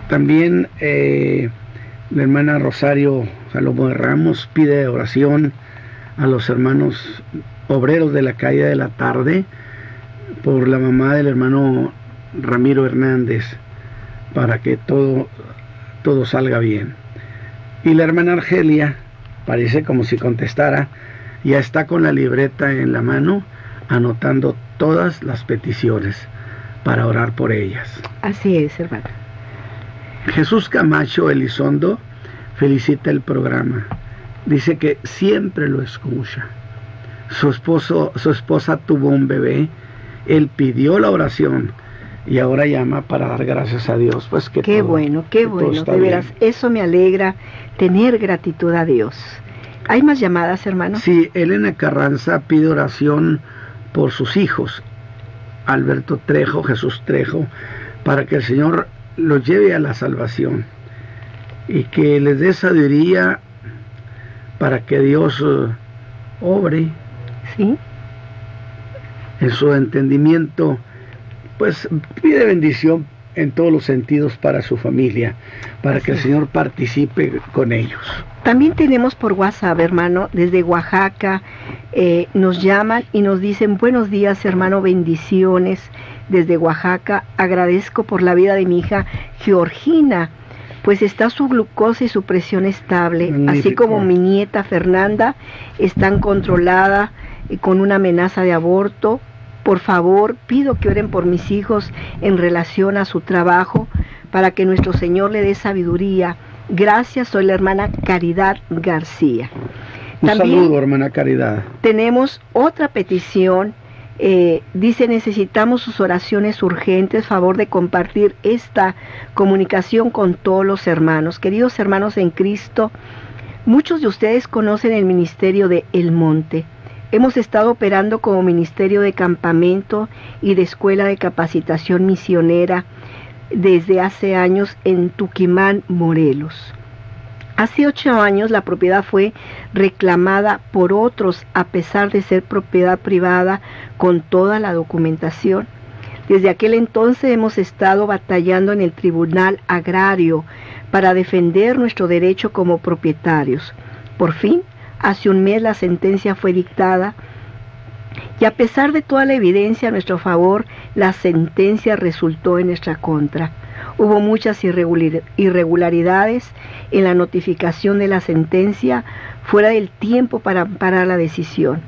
También la hermana Rosario Salomón de Ramos pide oración a los hermanos obreros de la calle de la tarde por la mamá del hermano Ramiro Hernández, para que todo salga bien. Y la hermana Argelia, parece como si contestara, ya está con la libreta en la mano, anotando todas las peticiones para orar por ellas. Así es, hermano. Jesús Camacho Elizondo felicita el programa. Dice que siempre lo escucha. Su esposa tuvo un bebé. Él pidió la oración y ahora llama para dar gracias a Dios. Pues que qué bueno, de veras, eso me alegra, tener gratitud a Dios. ¿Hay más llamadas, hermano? Sí, Elena Carranza pide oración por sus hijos, Alberto Trejo, Jesús Trejo, para que el Señor los lleve a la salvación y que les dé sabiduría para que Dios obre, ¿sí?, en su entendimiento. Pues pide bendición en todos los sentidos para su familia, para que el Señor participe con ellos. También tenemos por WhatsApp, hermano, desde Oaxaca, nos llaman y nos dicen: buenos días, hermano, bendiciones desde Oaxaca, agradezco por la vida de mi hija Georgina, pues está su glucosa y su presión estable, magnífico, así como mi nieta Fernanda están controladas con una amenaza de aborto. Por favor, pido que oren por mis hijos en relación a su trabajo, para que nuestro Señor le dé sabiduría. Gracias, soy la hermana Caridad García. Un saludo, hermana Caridad. Tenemos otra petición, dice: necesitamos sus oraciones urgentes, favor de compartir esta comunicación con todos los hermanos. Queridos hermanos en Cristo, muchos de ustedes conocen el ministerio de El Monte. Hemos estado operando como ministerio de campamento y de escuela de capacitación misionera desde hace años en Tuquimán, Morelos. Hace 8 años la propiedad fue reclamada por otros a pesar de ser propiedad privada con toda la documentación. Desde aquel entonces hemos estado batallando en el Tribunal Agrario para defender nuestro derecho como propietarios. Por fin, hace un mes la sentencia fue dictada y a pesar de toda la evidencia a nuestro favor, la sentencia resultó en nuestra contra. Hubo muchas irregularidades en la notificación de la sentencia fuera del tiempo para amparar la decisión.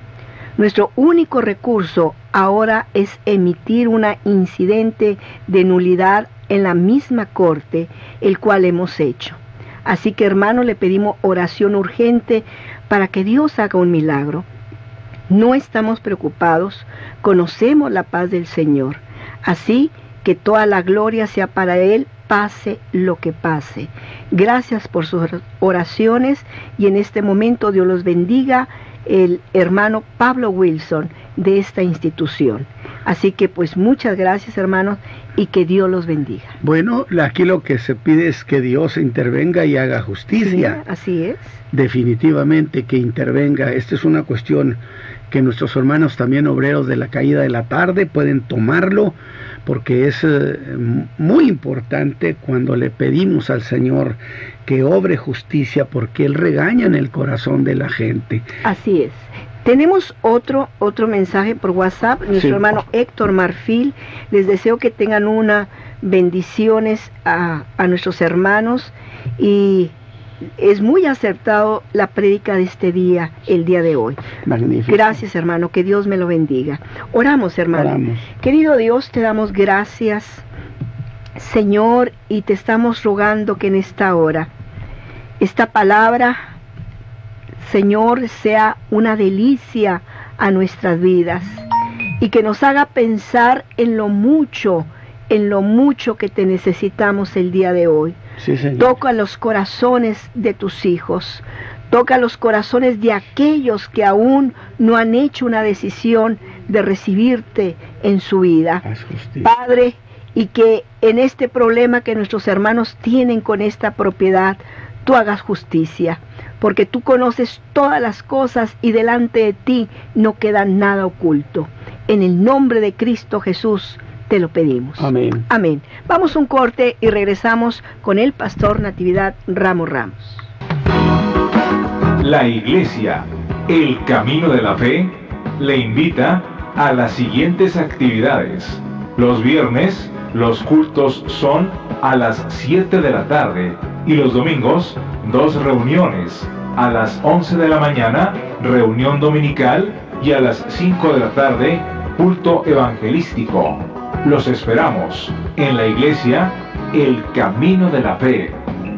Nuestro único recurso ahora es emitir una incidente de nulidad en la misma corte, el cual hemos hecho. Así que, hermano, le pedimos oración urgente para que Dios haga un milagro. No estamos preocupados, conocemos la paz del Señor. Así que toda la gloria sea para Él, pase lo que pase. Gracias por sus oraciones y en este momento Dios los bendiga, el hermano Pablo Wilson de esta institución. Así que pues muchas gracias, hermanos, y que Dios los bendiga. Bueno, aquí lo que se pide es que Dios intervenga y haga justicia. Sí, así es. Definitivamente que intervenga. Esta es una cuestión que nuestros hermanos también obreros de la caída de la tarde pueden tomarlo, porque es muy importante cuando le pedimos al Señor que obre justicia, porque Él regaña en el corazón de la gente. Así es. Tenemos otro mensaje por WhatsApp. Nuestro hermano Héctor Marfil, les deseo que tengan unas bendiciones a nuestros hermanos y es muy acertado la prédica de este día, el día de hoy. Magnífico. Gracias, hermano, que Dios me lo bendiga. Oramos, hermano. Oramos. Querido Dios, te damos gracias, Señor, y te estamos rogando que en esta hora, esta palabra, Señor, sea una delicia a nuestras vidas y que nos haga pensar en lo mucho que te necesitamos el día de hoy. Sí, Señor. Toca los corazones de tus hijos, toca los corazones de aquellos que aún no han hecho una decisión de recibirte en su vida. Haz justicia. Padre, y que en este problema que nuestros hermanos tienen con esta propiedad, tú hagas justicia, porque tú conoces todas las cosas y delante de ti no queda nada oculto. En el nombre de Cristo Jesús te lo pedimos. Amén. Amén. Vamos a un corte y regresamos con el pastor Natividad Ramos Ramos. La Iglesia, el Camino de la Fe, le invita a las siguientes actividades. Los viernes, los cultos son a las 7 de la tarde y los domingos, 2 reuniones. A las 11 de la mañana, reunión dominical, y a las 5 de la tarde, culto evangelístico. Los esperamos en la Iglesia, el Camino de la Fe.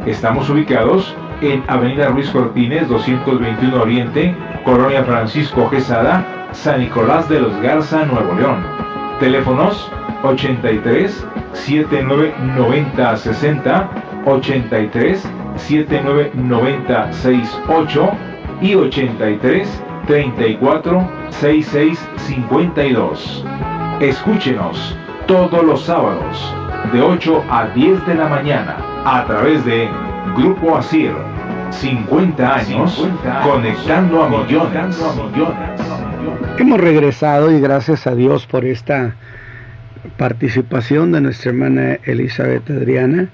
Estamos ubicados en Avenida Ruiz Cortines, 221 Oriente, Colonia Francisco Quesada, San Nicolás de los Garza, Nuevo León. Teléfonos 83 79 90 60, 83 79 90 68 y 83 34 66 52. Escúchenos todos los sábados de 8 a 10 de la mañana a través de Grupo Asir. 50 años conectando a millones. Hemos regresado y gracias a Dios por esta participación de nuestra hermana Elizabeth Adriana,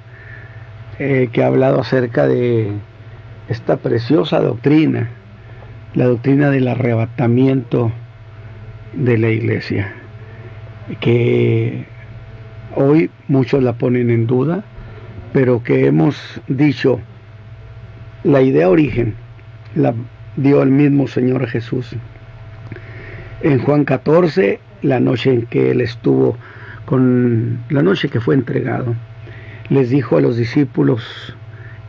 que ha hablado acerca de esta preciosa doctrina, la doctrina del arrebatamiento de la iglesia, que hoy muchos la ponen en duda, pero que hemos dicho, la idea origen la dio el mismo Señor Jesús. En Juan 14, la noche en que Él estuvo, la noche que fue entregado, les dijo a los discípulos,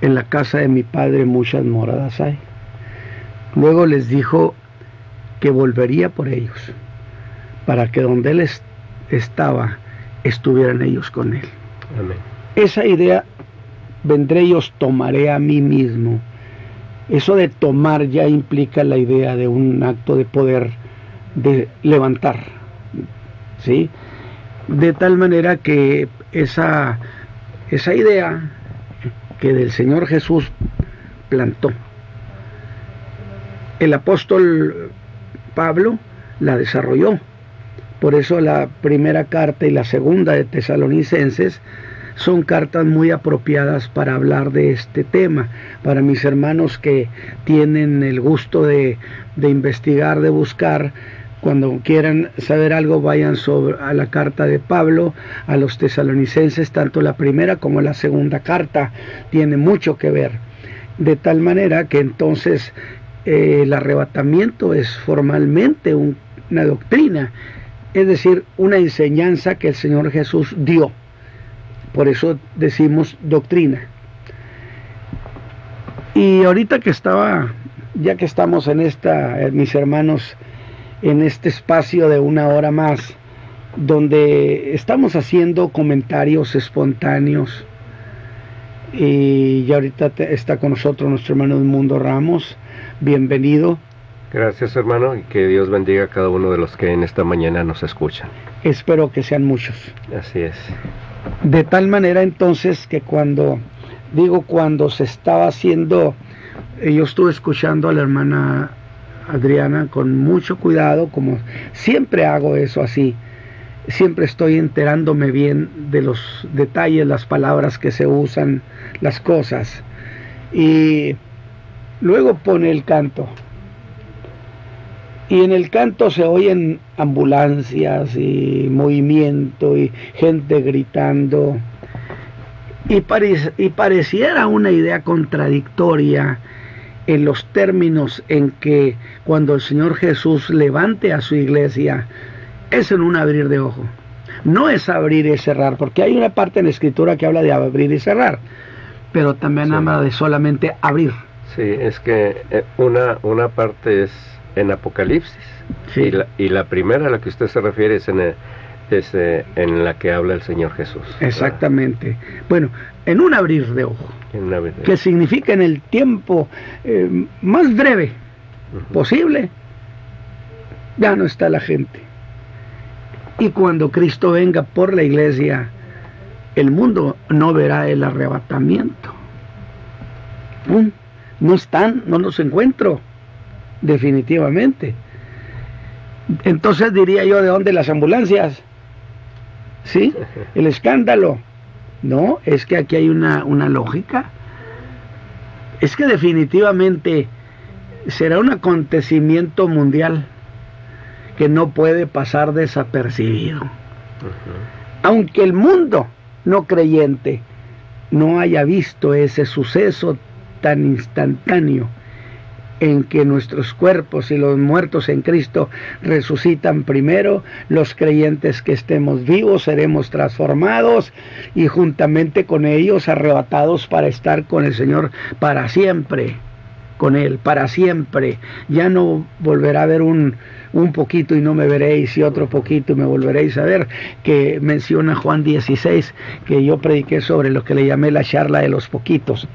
en la casa de mi Padre muchas moradas hay. Luego les dijo que volvería por ellos, para que donde Él estaba, estuvieran ellos con Él. Amén. Esa idea, vendré y os tomaré a mí mismo. Eso de tomar ya implica la idea de un acto de poder, de levantar, ¿sí? De tal manera que esa idea que del Señor Jesús plantó, el apóstol Pablo la desarrolló. Por eso la primera carta y la segunda de Tesalonicenses son cartas muy apropiadas para hablar de este tema. Para mis hermanos que tienen el gusto de investigar, de buscar, cuando quieran saber algo, vayan a la carta de Pablo a los tesalonicenses, tanto la primera como la segunda carta tiene mucho que ver. De tal manera que entonces el arrebatamiento es formalmente una doctrina, es decir, una enseñanza que el Señor Jesús dio. Por eso decimos doctrina. Y ahorita ya que estamos en mis hermanos, en este espacio de una hora más, donde estamos haciendo comentarios espontáneos, y ya ahorita está con nosotros nuestro hermano Edmundo Ramos. Bienvenido. Gracias, hermano, y que Dios bendiga a cada uno de los que en esta mañana nos escuchan. Espero que sean muchos. Así es. De tal manera entonces que cuando se estaba haciendo, yo estuve escuchando a la hermana Adriana con mucho cuidado, como siempre hago eso así, siempre estoy enterándome bien de los detalles, las palabras que se usan, las cosas, y luego pone el canto. Y en el canto se oyen ambulancias y movimiento y gente gritando. Y pareciera una idea contradictoria en los términos en que cuando el Señor Jesús levante a su iglesia, es en un abrir de ojo. No es abrir y cerrar, porque hay una parte en la Escritura que habla de abrir y cerrar, pero también habla de solamente abrir. Sí, es que una parte es en Apocalipsis, sí. y la primera a la que usted se refiere es en la que habla el Señor Jesús. Exactamente. Bueno, en un abrir de ojo, que significa en el tiempo más breve posible, ya no está la gente. Y cuando Cristo venga por la iglesia, el mundo no verá el arrebatamiento. No están, no los encuentro, definitivamente. Entonces diría yo, ¿de dónde las ambulancias? ¿Sí? El escándalo. No, es que aquí hay una lógica. Es que definitivamente será un acontecimiento mundial que no puede pasar desapercibido. Aunque el mundo no creyente no haya visto ese suceso tan instantáneo en que nuestros cuerpos y los muertos en Cristo resucitan primero, los creyentes que estemos vivos seremos transformados y juntamente con ellos arrebatados para estar con el Señor para siempre, con Él, para siempre. Ya no volverá a haber un poquito y no me veréis, y otro poquito y me volveréis a ver, que menciona Juan 16, que yo prediqué sobre lo que le llamé la charla de los poquitos.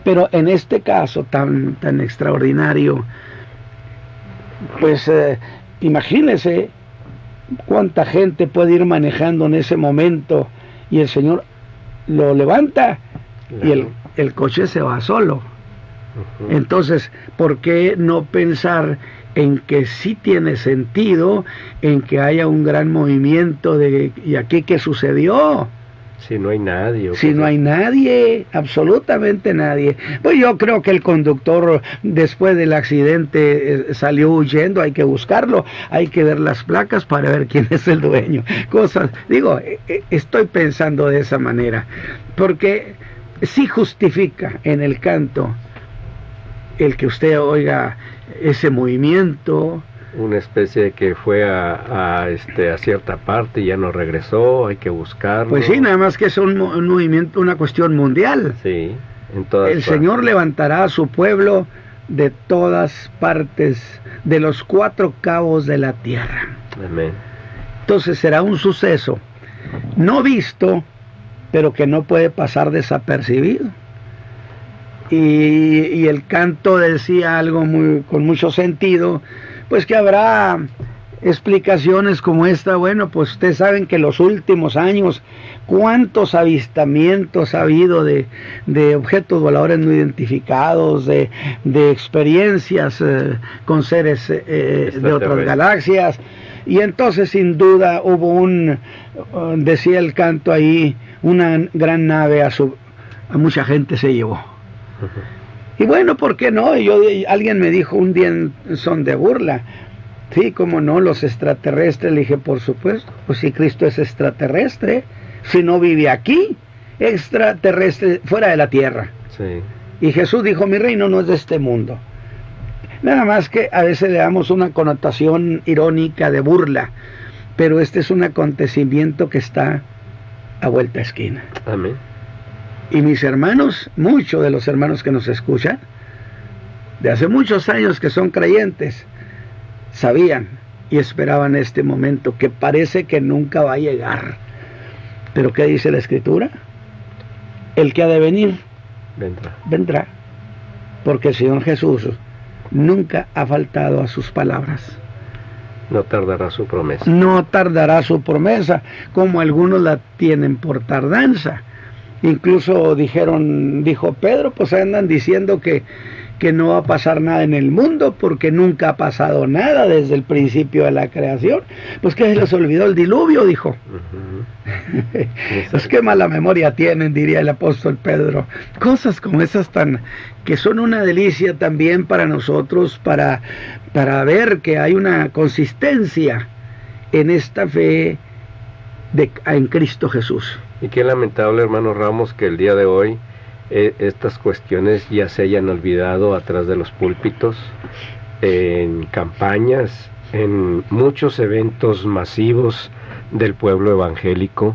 Pero en este caso tan extraordinario, pues imagínese cuánta gente puede ir manejando en ese momento y el Señor lo levanta y el coche se va solo. Entonces, ¿por qué no pensar en que sí tiene sentido, en que haya un gran movimiento de ¿y aquí qué sucedió? Si no hay nadie. Si no hay nadie, absolutamente nadie. Pues yo creo que el conductor después del accidente salió huyendo, hay que buscarlo, hay que ver las placas para ver quién es el dueño. Estoy pensando de esa manera, porque sí justifica en el canto el que usted oiga ese movimiento. Una especie de que fue a cierta parte y ya no regresó, hay que buscarlo. Pues sí, nada más que es un movimiento, una cuestión mundial. Sí, en todas partes. El Señor levantará a su pueblo de todas partes, de los 4 cabos de la tierra. Amén. Entonces será un suceso no visto, pero que no puede pasar desapercibido. Y el canto decía algo con mucho sentido, pues que habrá explicaciones como esta. Bueno, pues ustedes saben que en los últimos años cuántos avistamientos ha habido de objetos voladores no identificados, de experiencias con seres de otras galaxias. Y entonces sin duda hubo decía el canto ahí, una gran nave a mucha gente se llevó. Y bueno, ¿por qué no? Alguien me dijo un día en son de burla, sí, cómo no, los extraterrestres. Le dije, por supuesto, pues si Cristo es extraterrestre, si no vive aquí, extraterrestre fuera de la tierra. Sí. Y Jesús dijo, mi reino no es de este mundo. Nada más que a veces le damos una connotación irónica de burla, pero este es un acontecimiento que está a vuelta de esquina. Amén. Y mis hermanos, muchos de los hermanos que nos escuchan, de hace muchos años que son creyentes, sabían y esperaban este momento que parece que nunca va a llegar. Pero ¿qué dice la Escritura? El que ha de venir, vendrá. Porque el Señor Jesús nunca ha faltado a sus palabras. No tardará su promesa. No tardará su promesa, como algunos la tienen por tardanza. Incluso dijo Pedro, pues andan diciendo que no va a pasar nada en el mundo porque nunca ha pasado nada desde el principio de la creación. Pues que se les olvidó el diluvio, dijo. Pues qué mala memoria tienen, diría el apóstol Pedro. Cosas como esas que son una delicia también para nosotros, para ver que hay una consistencia en esta fe en Cristo Jesús. Y qué lamentable, hermano Ramos, que el día de hoy estas cuestiones ya se hayan olvidado atrás de los púlpitos, en campañas, en muchos eventos masivos del pueblo evangélico,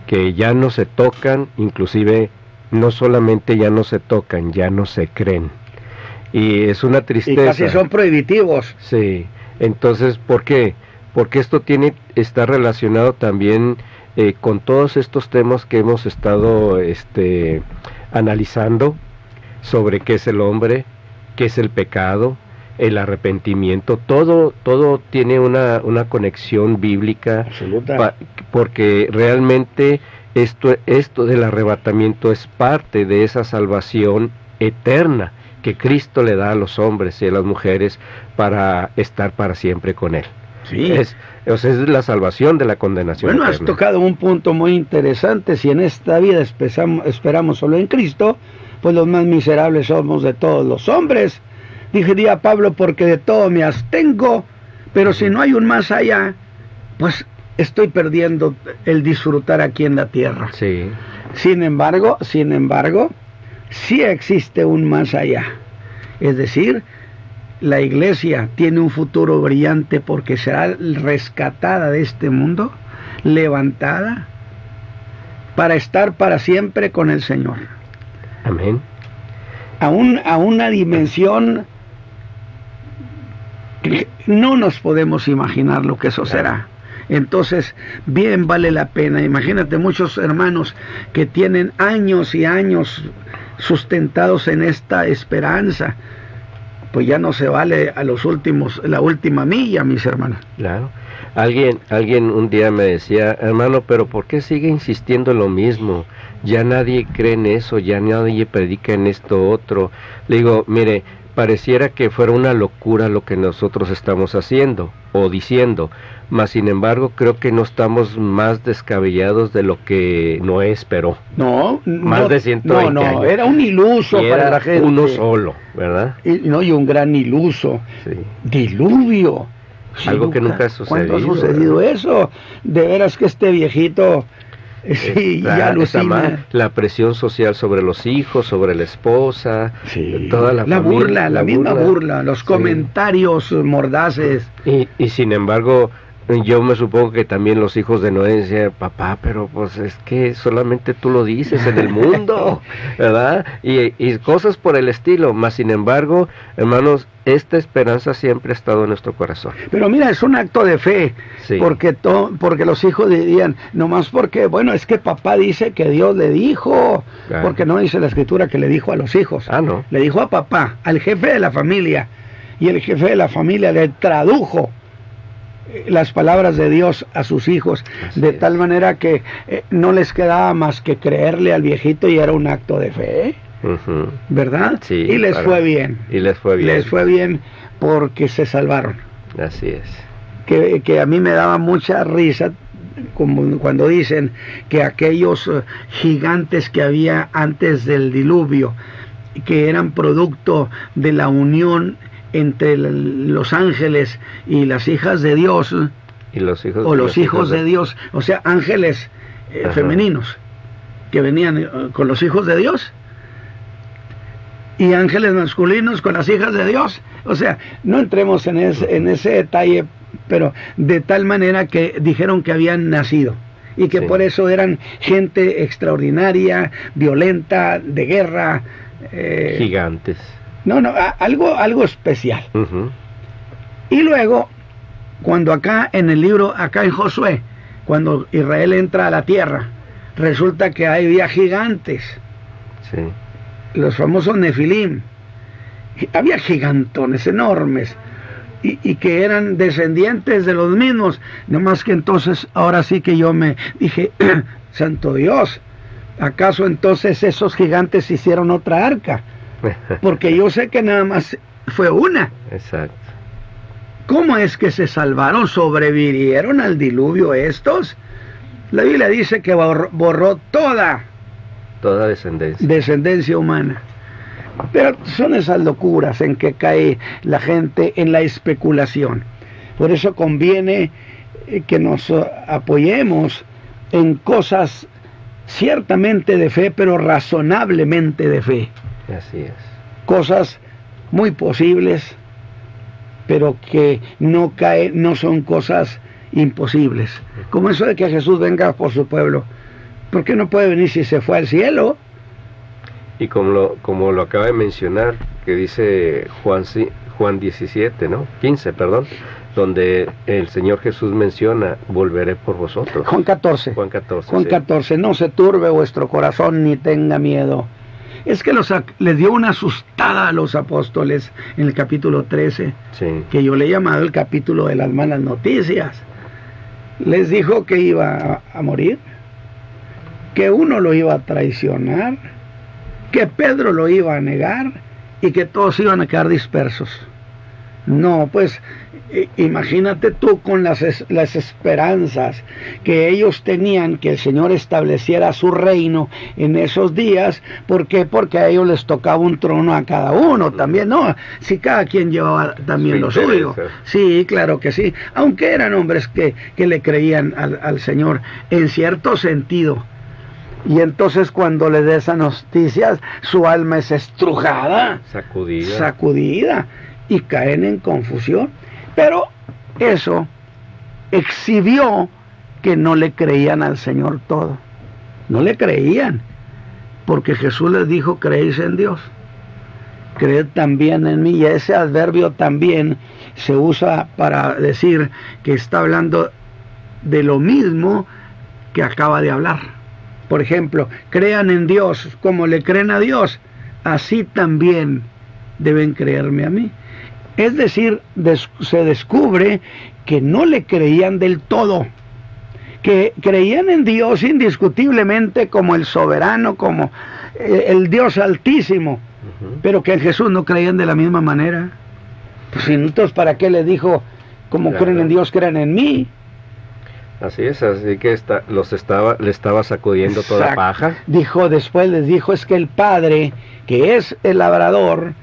que ya no se tocan, inclusive no solamente ya no se tocan, ya no se creen. Y es una tristeza. Y casi son prohibitivos. Sí, entonces, ¿por qué? Porque esto está relacionado también con todos estos temas que hemos estado analizando sobre qué es el hombre, qué es el pecado, el arrepentimiento, todo tiene una conexión bíblica, porque realmente esto del arrebatamiento es parte de esa salvación eterna que Cristo le da a los hombres y a las mujeres para estar para siempre con Él. Sí. Es la salvación de la condenación eterna. Has tocado un punto muy interesante. Si en esta vida esperamos solo en Cristo, pues los más miserables somos de todos los hombres. Diría Pablo, porque de todo me abstengo, pero si no hay un más allá, pues estoy perdiendo el disfrutar aquí en la tierra. Sí. Sin embargo, sí existe un más allá. Es decir, la iglesia tiene un futuro brillante porque será rescatada de este mundo, levantada, para estar para siempre con el Señor. Amén. A una dimensión que no nos podemos imaginar lo que eso será. Entonces, bien vale la pena. Imagínate muchos hermanos que tienen años y años sustentados en esta esperanza, pues ya no se vale la última milla, mis hermanos. Claro. Alguien un día me decía, hermano, pero ¿por qué sigue insistiendo en lo mismo? Ya nadie cree en eso, ya nadie predica en esto otro. Le digo, mire, pareciera que fuera una locura lo que nosotros estamos haciendo o diciendo, mas sin embargo creo que no estamos más descabellados de lo que Noé esperó. Más de 120 años. Era un iluso y para era la gente. Uno solo, ¿verdad? Y un gran iluso. Sí. Diluvio. Algo que nunca ha sucedido. ¿Cuándo ha sucedido eso? De veras que este viejito ya alucina. La presión social sobre los hijos, sobre la esposa, toda la familia, la misma burla, los comentarios mordaces. Y sin embargo, yo me supongo que también los hijos de Noé decían, papá, pero pues es que solamente tú lo dices en el mundo, ¿verdad? Y cosas por el estilo, mas sin embargo, hermanos, esta esperanza siempre ha estado en nuestro corazón. Pero mira, es un acto de fe, porque los hijos dirían, nomás porque, bueno, es que papá dice que Dios le dijo, porque no dice la escritura que le dijo a los hijos, no. Le dijo a papá, al jefe de la familia, y el jefe de la familia le tradujo las palabras de Dios a sus hijos, de tal manera que no les quedaba más que creerle al viejito, y era un acto de fe, ¿verdad? Sí, y les fue bien. Les fue bien porque se salvaron. Así es. Que a mí me daba mucha risa como cuando dicen que aquellos gigantes que había antes del diluvio, que eran producto de la unión entre los ángeles y las hijas de Dios, y los hijos de Dios, o sea, ángeles femeninos que venían con los hijos de Dios, y ángeles masculinos con las hijas de Dios. O sea, no entremos en ese detalle, pero de tal manera que dijeron que habían nacido y que por eso eran gente extraordinaria, violenta, de guerra, gigantes. Algo especial. Y luego, cuando acá en el libro, acá en Josué, cuando Israel entra a la tierra, resulta que había gigantes, los famosos Nefilim. Había gigantones enormes, y que eran descendientes de los mismos. No más que entonces, ahora sí que yo me dije, santo Dios, ¿acaso entonces esos gigantes hicieron otra arca? Porque yo sé que nada más fue una. Exacto. ¿Cómo es que se salvaron? ¿Sobrevivieron al diluvio estos? La Biblia dice que borró toda descendencia humana. Pero son esas locuras en que cae la gente en la especulación. Por eso conviene que nos apoyemos en cosas ciertamente de fe, pero razonablemente de fe. Así es. Cosas muy posibles, pero que no son cosas imposibles. Como eso de que Jesús venga por su pueblo. ¿Por qué no puede venir si se fue al cielo? Y como lo acaba de mencionar, que dice Juan 17, ¿no? 15, perdón, donde el Señor Jesús menciona, volveré por vosotros. Juan 14. Juan 14. Juan 14, no se turbe vuestro corazón ni tenga miedo. Es que les dio una asustada a los apóstoles en el capítulo 13, Sí. que yo le he llamado el capítulo de las malas noticias. Les dijo que iba a morir, que uno lo iba a traicionar, que Pedro lo iba a negar y que todos iban a quedar dispersos. No, pues imagínate tú con las esperanzas que ellos tenían que el Señor estableciera su reino en esos días. ¿Por qué? Porque a ellos les tocaba un trono a cada uno también, ¿no? Si cada quien llevaba también lo suyo. Sí, claro que sí, aunque eran hombres que le creían al Señor en cierto sentido. Y entonces cuando les da esas noticias, su alma es estrujada, sacudida, y caen en confusión. Pero eso exhibió que no le creían al Señor todo. No le creían, porque Jesús les dijo, creéis en Dios, creed también en mí. Y ese adverbio también se usa para decir que está hablando de lo mismo que acaba de hablar. Por ejemplo, crean en Dios como le creen a Dios, así también deben creerme a mí. Es decir, se descubre que no le creían del todo, que creían en Dios indiscutiblemente como el soberano, como el Dios altísimo, pero que en Jesús no creían de la misma manera. Pues entonces, ¿para qué le dijo, como creen en Dios, crean en mí? Así es, así que le estaba sacudiendo toda paja. Después les dijo, es que el Padre, que es el labrador,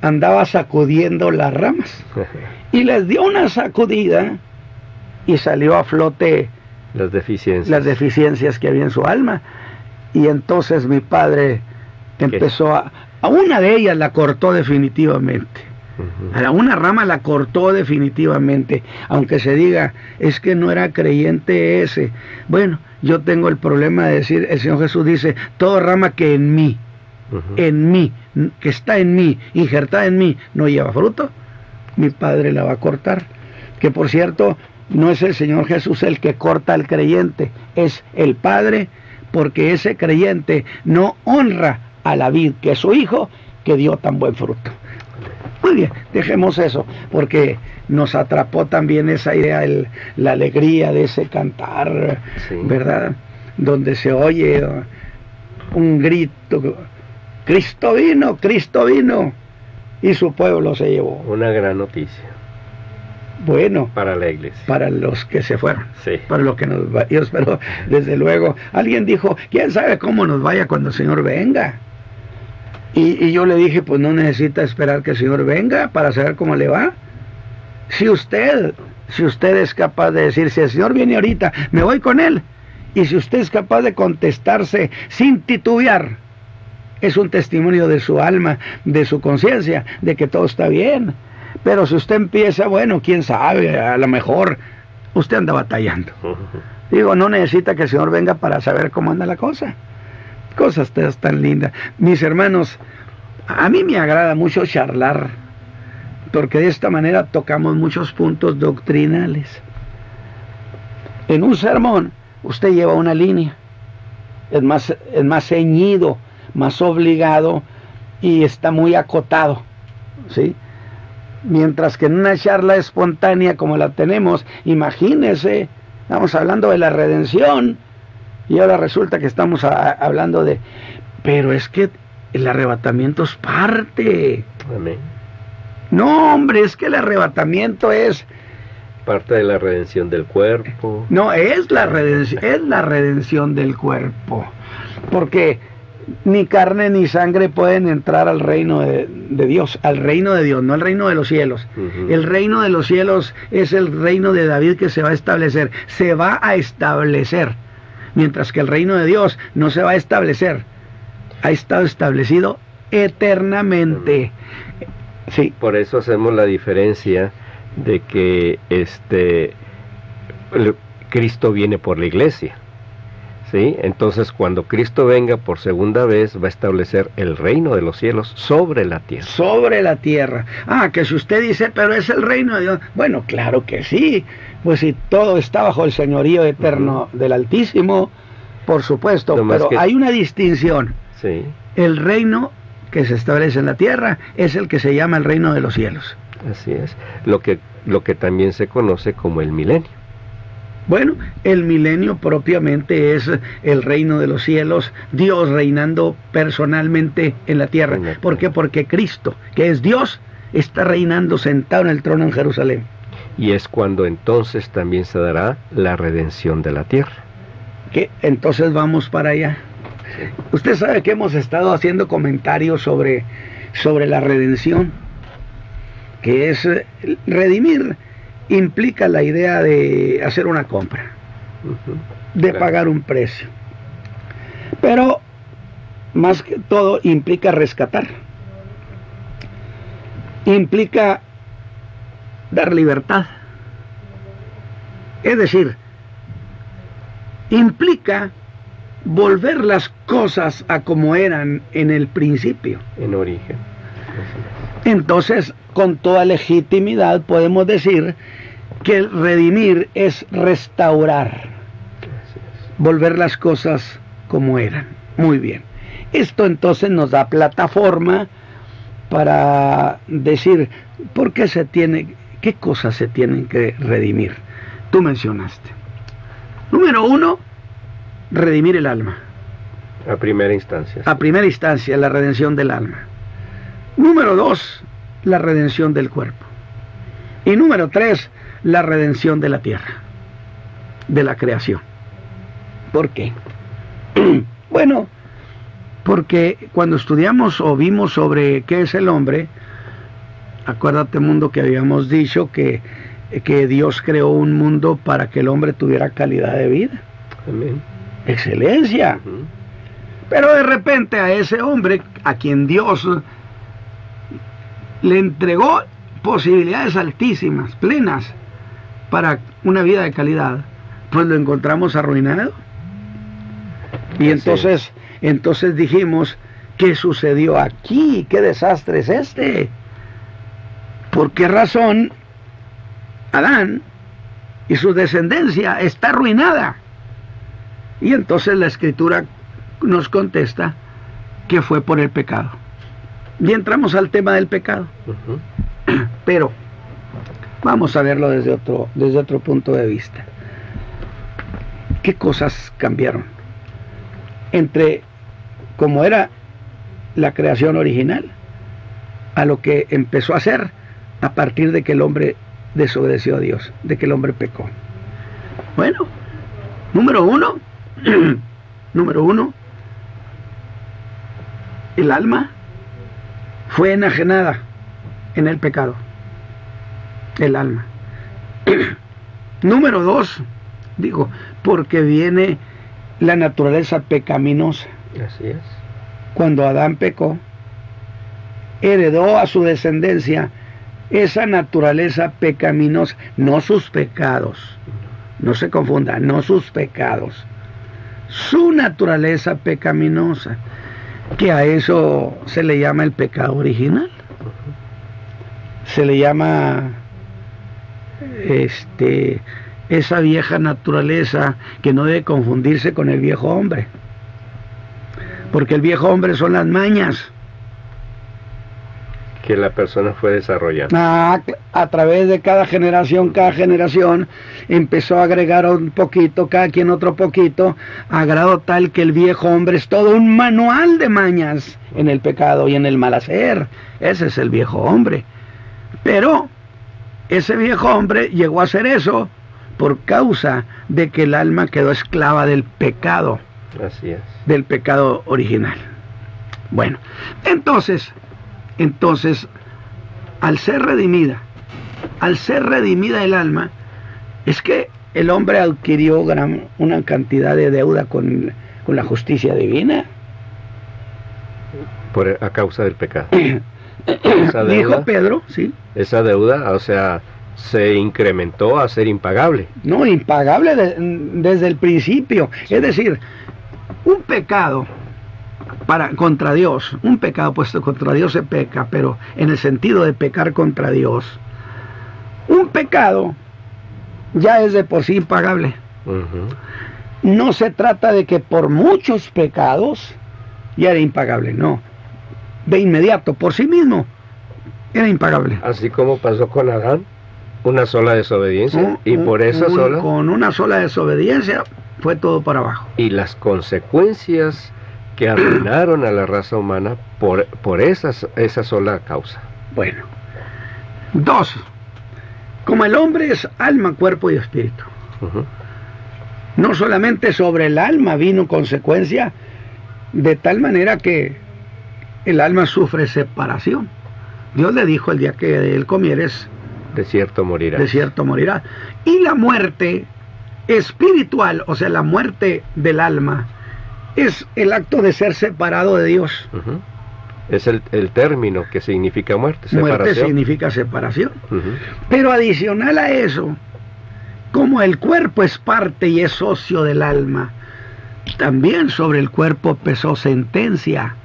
andaba sacudiendo las ramas. Y les dio una sacudida y salió a flote las deficiencias que había en su alma. Y entonces mi padre empezó a una de ellas la cortó definitivamente. A una rama la cortó definitivamente, aunque se diga, es que no era creyente ese. Bueno, yo tengo el problema de decir, el Señor Jesús dice, toda rama que en mí, que está en mí, injertada en mí, no lleva fruto, mi Padre la va a cortar. Que por cierto, no es el Señor Jesús el que corta al creyente, es el Padre, porque ese creyente no honra a la vid, que es su hijo, que dio tan buen fruto. Muy bien, dejemos eso, porque nos atrapó también esa idea, la alegría de ese cantar, ¿verdad? Donde se oye un grito, Cristo vino, y su pueblo se llevó. Una gran noticia. Bueno, para la iglesia, para los que se fueron, sí. Para los que nos va, yo espero, desde luego. Alguien dijo, ¿quién sabe cómo nos vaya cuando el Señor venga? Y yo le dije, pues no necesita esperar que el Señor venga para saber cómo le va. Si usted es capaz de decir, si el Señor viene ahorita, me voy con Él. Y si usted es capaz de contestarse sin titubear, es un testimonio de su alma, de su conciencia, de que todo está bien. Pero si usted empieza, bueno, quién sabe, a lo mejor usted anda batallando. Digo, no necesita que el Señor venga para saber cómo anda la cosa. Cosas tan lindas. Mis hermanos, a mí me agrada mucho charlar, porque de esta manera tocamos muchos puntos doctrinales. En un sermón, usted lleva una línea, es más ceñido, más obligado y está muy acotado, ¿sí? Mientras que en una charla espontánea como la tenemos, imagínese, estamos hablando de la redención, y ahora resulta que estamos hablando de... Pero es que el arrebatamiento es parte. Amén. No, hombre, es que el arrebatamiento es... parte de la redención del cuerpo. No, es la redención del cuerpo. Porque ni carne ni sangre pueden entrar al reino de Dios, al reino de Dios, no al reino de los cielos. El reino de los cielos es el reino de David que se va a establecer. mientras que el reino de Dios no se va a establecer, ha estado establecido eternamente. Sí. Por eso hacemos la diferencia de que Cristo viene por la iglesia, ¿sí? Entonces, cuando Cristo venga por segunda vez, va a establecer el reino de los cielos sobre la tierra. Sobre la tierra. Que si usted dice, pero es el reino de Dios. Bueno, claro que sí. Pues si todo está bajo el señorío eterno del Altísimo, por supuesto. Pero hay una distinción. Sí. El reino que se establece en la tierra es el que se llama el reino de los cielos. Así es. Lo que también se conoce como el milenio. Bueno, el milenio propiamente es el reino de los cielos, Dios reinando personalmente en la tierra. ¿Por qué? Porque Cristo, que es Dios, está reinando sentado en el trono en Jerusalén. Y es cuando entonces también se dará la redención de la tierra. ¿Qué? Entonces vamos para allá. Sí. Usted sabe que hemos estado haciendo comentarios sobre la redención, que es redimir. Implica la idea de hacer una compra, de pagar un precio. Pero, más que todo, implica rescatar. Implica dar libertad. Es decir, implica volver las cosas a como eran en el principio. En origen. Entonces, con toda legitimidad podemos decir que el redimir es restaurar, volver las cosas como eran. Muy bien. Esto entonces nos da plataforma para decir qué cosas se tienen que redimir. Tú mencionaste. Número 1, redimir el alma. A primera instancia. A primera instancia, la redención del alma. Número 2, la redención del cuerpo. Y número 3, la redención de la tierra, de la creación. ¿Por qué? Bueno, porque cuando estudiamos o vimos sobre qué es el hombre, acuérdate, mundo, que habíamos dicho que Dios creó un mundo para que el hombre tuviera calidad de vida. Amén. Excelencia. Pero de repente a ese hombre, a quien Dios le entregó posibilidades altísimas, plenas, para una vida de calidad, pues lo encontramos arruinado. Y entonces dijimos, ¿qué sucedió aquí? ¿Qué desastre es este? ¿Por qué razón Adán y su descendencia está arruinada? Y entonces la Escritura nos contesta que fue por el pecado. Y entramos al tema del pecado. Pero vamos a verlo desde otro punto de vista. ¿Qué cosas cambiaron entre cómo era la creación original a lo que empezó a ser a partir de que el hombre desobedeció a Dios, de que el hombre pecó? Bueno, número uno, el alma fue enajenada en el pecado. El alma. Número 2, porque viene la naturaleza pecaminosa. Así es. Cuando Adán pecó, heredó a su descendencia esa naturaleza pecaminosa, no sus pecados. No se confunda, no sus pecados. Su naturaleza pecaminosa, que a eso se le llama el pecado original. Se le llama esa vieja naturaleza que no debe confundirse con el viejo hombre, porque el viejo hombre son las mañas que la persona fue desarrollando. A través de cada generación empezó a agregar un poquito, cada quien otro poquito, a grado tal que el viejo hombre es todo un manual de mañas en el pecado y en el mal hacer. Ese es el viejo hombre. Pero ese viejo hombre llegó a hacer eso por causa de que el alma quedó esclava del pecado. Así es. Del pecado original. Bueno, entonces, al ser redimida el alma, es que el hombre adquirió una cantidad de deuda con la justicia divina. A causa del pecado. Esa deuda, dijo Pedro, sí. Esa deuda, o sea, se incrementó a ser impagable. No, impagable desde el principio. Es decir, un pecado contra Dios, un pecado, puesto contra Dios se peca, pero en el sentido de pecar contra Dios, un pecado ya es de por sí impagable. No se trata de que por muchos pecados ya era impagable, no. De inmediato, por sí mismo, era impagable. Así como pasó con Adán, una sola desobediencia, y por esa sola... Con una sola desobediencia fue todo para abajo. Y las consecuencias que arruinaron a la raza humana por esa sola causa. Bueno. 2. Como el hombre es alma, cuerpo y espíritu. No solamente sobre el alma vino consecuencia, de tal manera que el alma sufre separación. Dios le dijo: el día que de él comieres, de cierto morirás. De cierto morirás. Y la muerte espiritual, o sea, la muerte del alma, es el acto de ser separado de Dios. Es el término que significa muerte, separación. Muerte significa separación. Pero adicional a eso, como el cuerpo es parte y es socio del alma, también sobre el cuerpo pesó sentencia.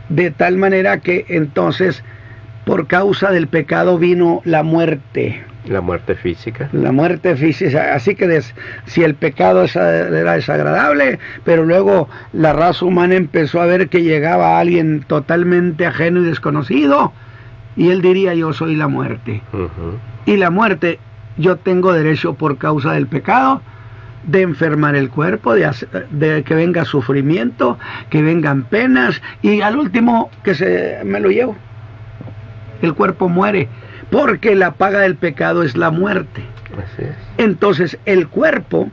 De tal manera que entonces, por causa del pecado vino la muerte. La muerte física. La muerte física. Así que si el pecado era desagradable, pero luego la raza humana empezó a ver que llegaba alguien totalmente ajeno y desconocido, y él diría: yo soy la muerte. Y la muerte, yo tengo derecho por causa del pecado de enfermar el cuerpo, de que venga sufrimiento, que vengan penas, y al último que me lo llevo. El cuerpo muere, porque la paga del pecado es la muerte. Así es. Entonces el cuerpo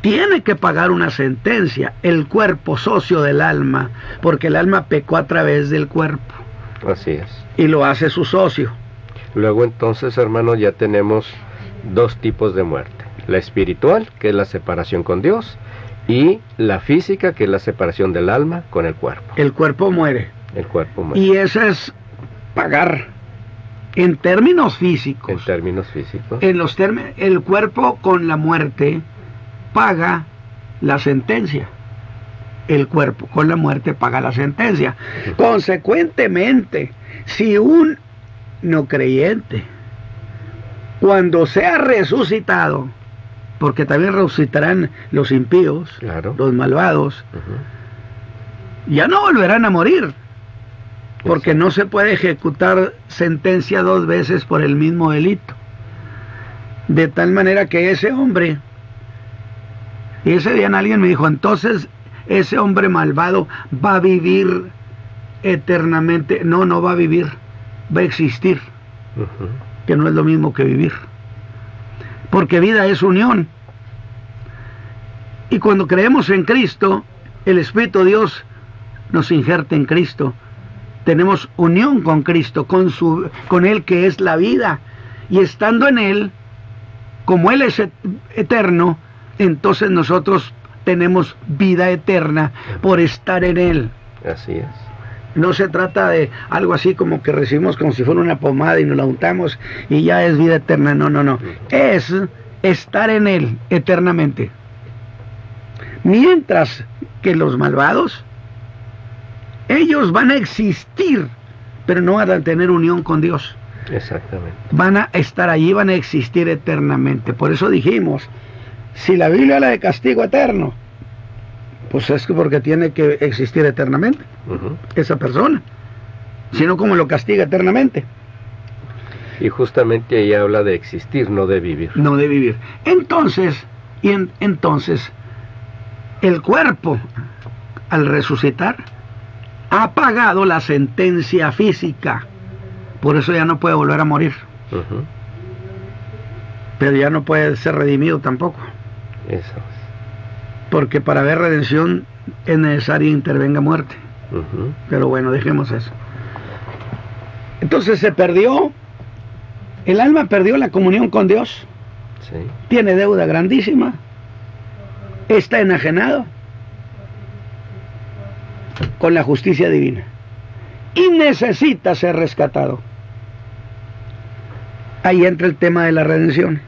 tiene que pagar una sentencia, el cuerpo socio del alma, porque el alma pecó a través del cuerpo. Así es. Y lo hace su socio. Luego entonces, hermanos, ya tenemos 2 tipos de muerte. La espiritual, que es la separación con Dios, y la física, que es la separación del alma con el cuerpo. El cuerpo muere. El cuerpo muere. Y esa es pagar en términos físicos. En términos físicos. El cuerpo con la muerte paga la sentencia. El cuerpo con la muerte paga la sentencia. Consecuentemente, si un no creyente, cuando sea resucitado, porque también resucitarán los impíos, claro, los malvados, ya no volverán a morir, porque no se puede ejecutar sentencia 2 veces por el mismo delito. De tal manera que ese hombre, y ese día alguien me dijo: entonces ese hombre malvado va a vivir eternamente. No va a vivir, va a existir, que no es lo mismo que vivir, porque vida es unión. Y cuando creemos en Cristo, el Espíritu de Dios nos injerta en Cristo. Tenemos unión con Cristo, con Él que es la vida. Y estando en Él, como Él es eterno, entonces nosotros tenemos vida eterna por estar en Él. Así es. No se trata de algo así como que recibimos como si fuera una pomada y nos la untamos y ya es vida eterna. No. Es estar en Él eternamente. Mientras que los malvados, ellos van a existir, pero no van a tener unión con Dios. Exactamente. Van a estar allí, van a existir eternamente. Por eso dijimos, si la Biblia habla de castigo eterno, pues es porque tiene que existir eternamente esa persona, sino como lo castiga eternamente. Y justamente ahí habla de existir, no de vivir. No de vivir. Entonces, entonces el cuerpo, al resucitar, ha pagado la sentencia física. Por eso ya no puede volver a morir. Pero ya no puede ser redimido tampoco. Eso es. Porque para haber redención es necesaria intervenga muerte. Pero bueno, dejemos eso. Entonces se perdió, el alma perdió la comunión con Dios. Sí. Tiene deuda grandísima, está enajenado con la justicia divina y necesita ser rescatado. Ahí entra el tema de la redención,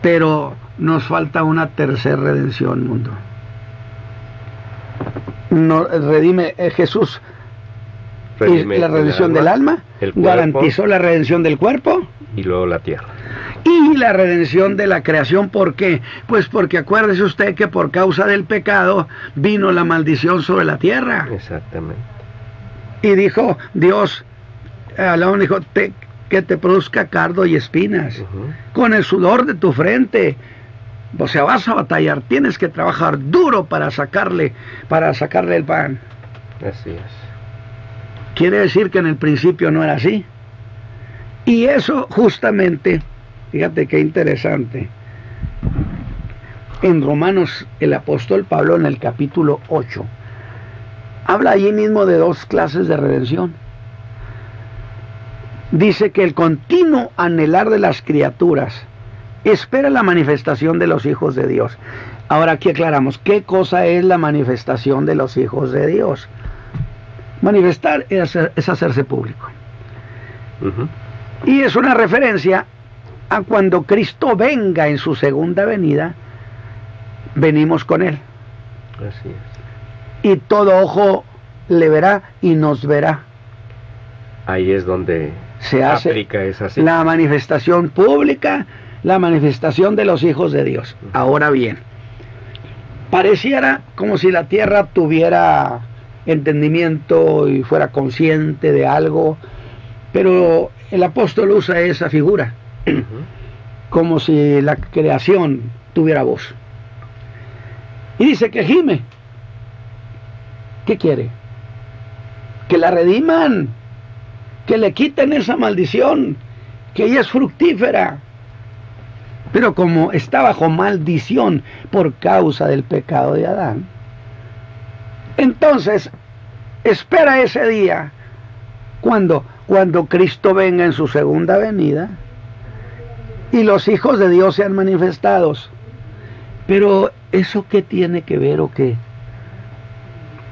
pero nos falta una tercera redención, mundo. No, Jesús redime la redención del alma, garantizó la redención del cuerpo y luego la tierra. Y la redención de la creación, ¿por qué? Pues porque acuérdese usted que por causa del pecado vino la maldición sobre la tierra. Exactamente. Y dijo Dios, al hombre dijo, que te produzca cardo y espinas, con el sudor de tu frente. O sea, vas a batallar, tienes que trabajar duro para sacarle el pan. Así es. Quiere decir que en el principio no era así. Y eso justamente, fíjate qué interesante, en Romanos el apóstol Pablo en el capítulo 8, habla allí mismo de dos clases de redención. Dice que el continuo anhelar de las criaturas espera la manifestación de los hijos de Dios. Ahora aquí aclaramos, ¿qué cosa es la manifestación de los hijos de Dios? Manifestar es hacerse público. Y es una referencia a cuando Cristo venga en su segunda venida, venimos con Él. Así es. Y todo ojo le verá y nos verá. Ahí es donde se hace aplica esa cita. La manifestación pública, la manifestación de los hijos de Dios. Ahora bien, pareciera como si la tierra tuviera entendimiento y fuera consciente de algo, pero el apóstol usa esa figura, como si la creación tuviera voz. Y dice que gime. ¿Qué quiere? Que la rediman, que le quiten esa maldición, que ella es fructífera. Pero como está bajo maldición por causa del pecado de Adán, entonces espera ese día cuando Cristo venga en su segunda venida y los hijos de Dios sean manifestados. Pero ¿eso qué tiene que ver o qué?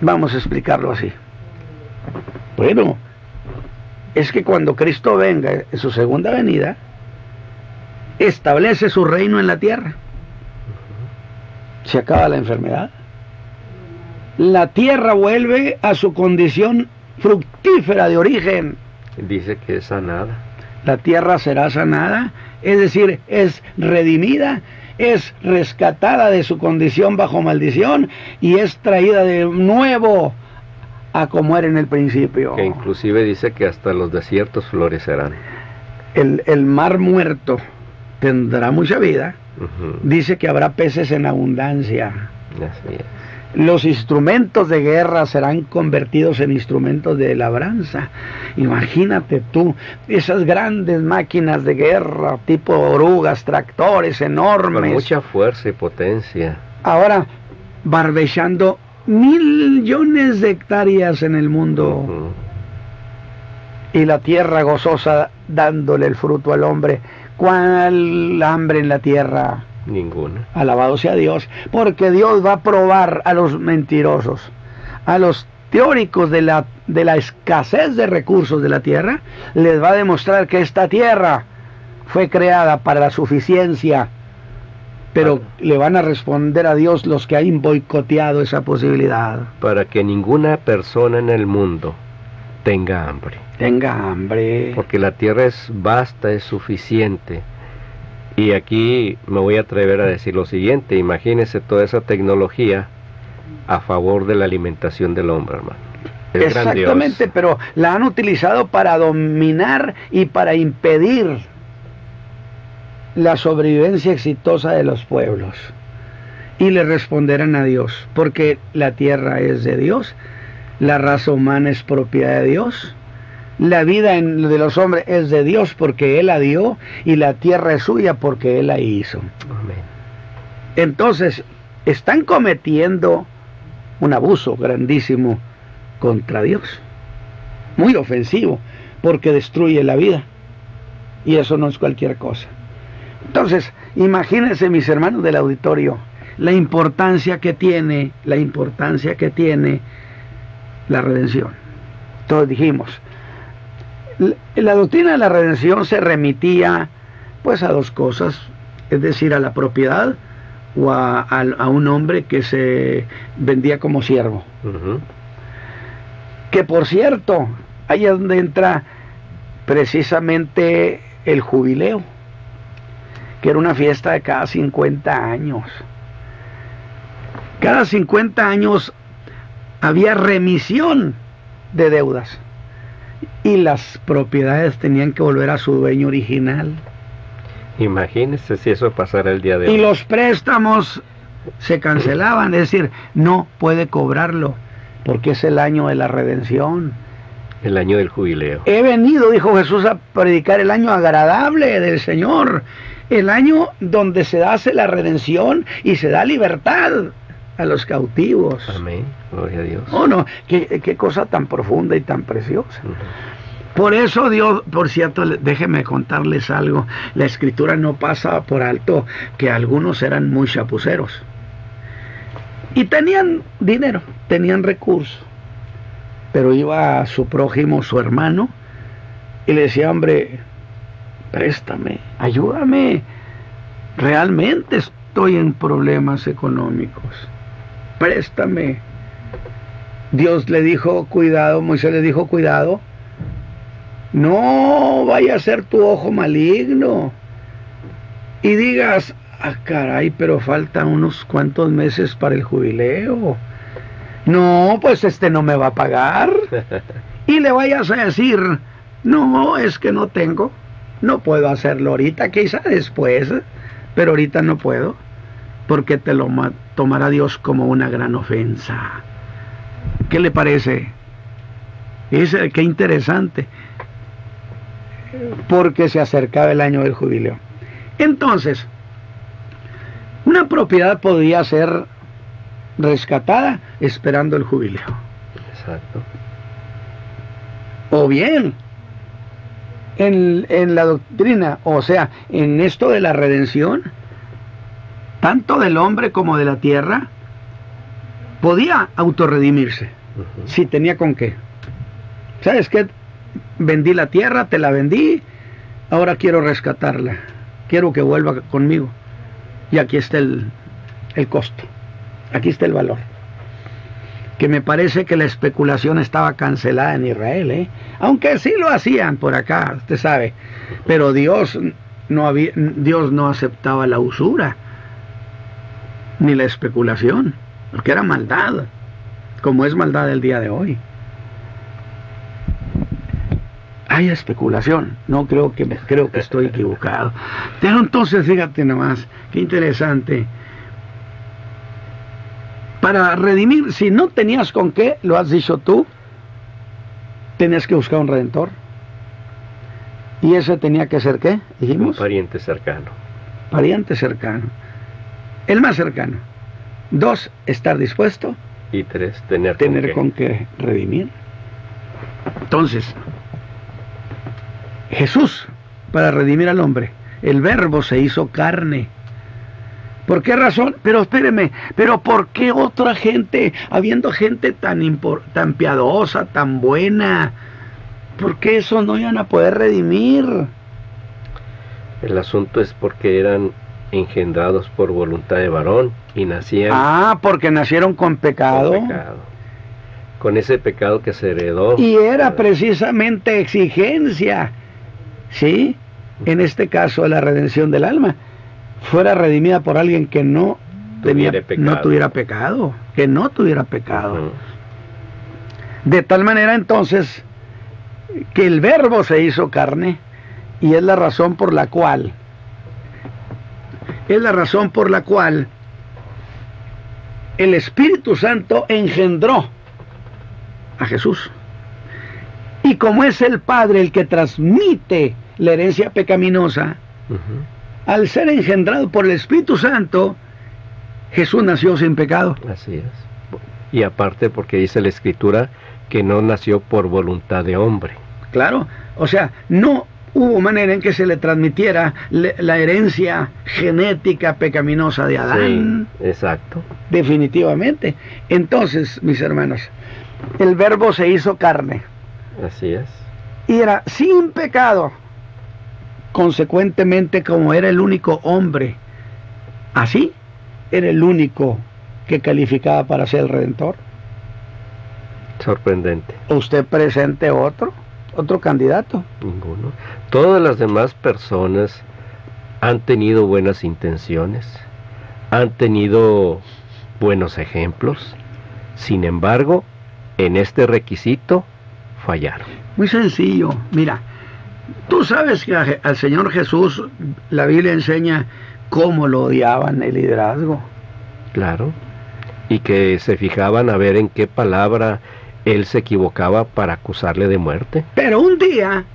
Vamos a explicarlo así. Bueno, es que cuando Cristo venga en su segunda venida, establece su reino en la tierra. Se acaba la enfermedad. La tierra vuelve a su condición fructífera de origen. Dice que es sanada. La tierra será sanada, es decir, es redimida, es rescatada de su condición bajo maldición y es traída de nuevo a como era en el principio. Que inclusive dice que hasta los desiertos florecerán. El mar muerto tendrá mucha vida. Dice que habrá peces en abundancia. Así es. Los instrumentos de guerra serán convertidos en instrumentos de labranza. Imagínate tú, esas grandes máquinas de guerra, tipo orugas, tractores enormes. Con mucha fuerza y potencia. Ahora, barbechando millones de hectáreas en el mundo. Y la tierra gozosa dándole el fruto al hombre. ¿Cuál hambre en la tierra? Ninguna. Alabado sea Dios, porque Dios va a probar a los mentirosos, a los teóricos de la escasez de recursos de la tierra, les va a demostrar que esta tierra fue creada para la suficiencia, pero le van a responder a Dios los que han boicoteado esa posibilidad. Para que ninguna persona en el mundo tenga hambre. Tenga hambre. Porque la tierra es vasta, es suficiente. Y aquí me voy a atrever a decir lo siguiente: imagínese toda esa tecnología a favor de la alimentación del hombre, hermano. Es exactamente, grandioso. Pero la han utilizado para dominar y para impedir la sobrevivencia exitosa de los pueblos. Y le responderán a Dios, porque la tierra es de Dios, la raza humana es propiedad de Dios. La vida de los hombres es de Dios porque Él la dio, y la tierra es suya porque Él la hizo. Amén. Entonces, están cometiendo un abuso grandísimo contra Dios, muy ofensivo, porque destruye la vida, y eso no es cualquier cosa. Entonces, imagínense, mis hermanos del auditorio, la importancia que tiene la redención. Entonces dijimos, la doctrina de la redención se remitía pues a dos cosas, es decir, a la propiedad o a un hombre que se vendía como siervo. Que por cierto, ahí es donde entra precisamente el jubileo, que era una fiesta de cada 50 años. Cada 50 años había remisión de deudas y las propiedades tenían que volver a su dueño original. Imagínese si eso pasara el día de hoy. Y los préstamos se cancelaban, es decir, no puede cobrarlo porque es el año de la redención. El año del jubileo. He venido, dijo Jesús, a predicar el año agradable del Señor, el año donde se hace la redención y se da libertad a los cautivos. Amén, gloria a Dios. Oh, no, qué cosa tan profunda y tan preciosa. Por eso Dios, por cierto, déjenme contarles algo, la Escritura no pasa por alto que algunos eran muy chapuceros y tenían dinero, tenían recursos, pero iba a su prójimo, su hermano, y le decía, hombre, préstame, ayúdame, realmente estoy en problemas económicos, préstame. Dios le dijo, cuidado, Moisés le dijo, cuidado, no vaya a ser tu ojo maligno y digas, ah, caray, pero faltan unos cuantos meses para el jubileo. No, pues no me va a pagar. Y le vayas a decir, no, es que no tengo, no puedo hacerlo ahorita, quizá después, pero ahorita no puedo, porque te lo tomará Dios como una gran ofensa. ¿Qué le parece? Qué interesante, porque se acercaba el año del jubileo. Entonces, una propiedad podía ser rescatada esperando el jubileo. Exacto. O bien, en la doctrina, o sea, en esto de la redención, tanto del hombre como de la tierra, podía autorredimirse, si tenía con qué. ¿Sabes qué? Vendí la tierra, te la vendí, ahora quiero rescatarla, quiero que vuelva conmigo, y aquí está el costo, aquí está el valor. Que me parece que la especulación estaba cancelada en Israel, aunque sí lo hacían por acá, usted sabe, pero Dios no aceptaba la usura ni la especulación, porque era maldad, como es maldad el día de hoy. Hay especulación, no creo que estoy equivocado. Pero entonces, fíjate nomás, qué interesante. Para redimir, si no tenías con qué, lo has dicho tú, tenías que buscar un redentor. ¿Y ese tenía que ser qué? Dijimos. Un pariente cercano. Pariente cercano. El más cercano. 2, estar dispuesto. Y 3, tener con qué redimir. Entonces, Jesús, para redimir al hombre, el Verbo se hizo carne. ¿Por qué razón? Pero espéreme, ¿pero por qué otra gente, habiendo gente tan piadosa, tan buena, por qué esos no iban a poder redimir? El asunto es porque eran engendrados por voluntad de varón y nacían... Ah, porque nacieron con pecado. Con ese pecado que se heredó. Y era precisamente exigencia, ¿sí? En este caso, la redención del alma fuera redimida por alguien que no tuviera pecado, que no tuviera pecado. De tal manera entonces que el Verbo se hizo carne, y es la razón por la cual el Espíritu Santo engendró a Jesús. Y como es el Padre el que transmite la herencia pecaminosa, al ser engendrado por el Espíritu Santo, Jesús nació sin pecado. Así es. Y aparte porque dice la Escritura que no nació por voluntad de hombre. Claro, o sea, no hubo manera en que se le transmitiera la herencia genética pecaminosa de Adán. Sí, exacto. Definitivamente. Entonces, mis hermanos, el Verbo se hizo carne. Así es. Y era sin pecado. Consecuentemente, como era el único hombre, así era el único que calificaba para ser el Redentor. Sorprendente. ¿Usted presente otro candidato? Ninguno. Todas las demás personas han tenido buenas intenciones, han tenido buenos ejemplos, sin embargo, en este requisito fallaron. Muy sencillo, mira, tú sabes que al Señor Jesús la Biblia enseña cómo lo odiaban el liderazgo. Claro, y que se fijaban a ver en qué palabra él se equivocaba para acusarle de muerte. Pero un día,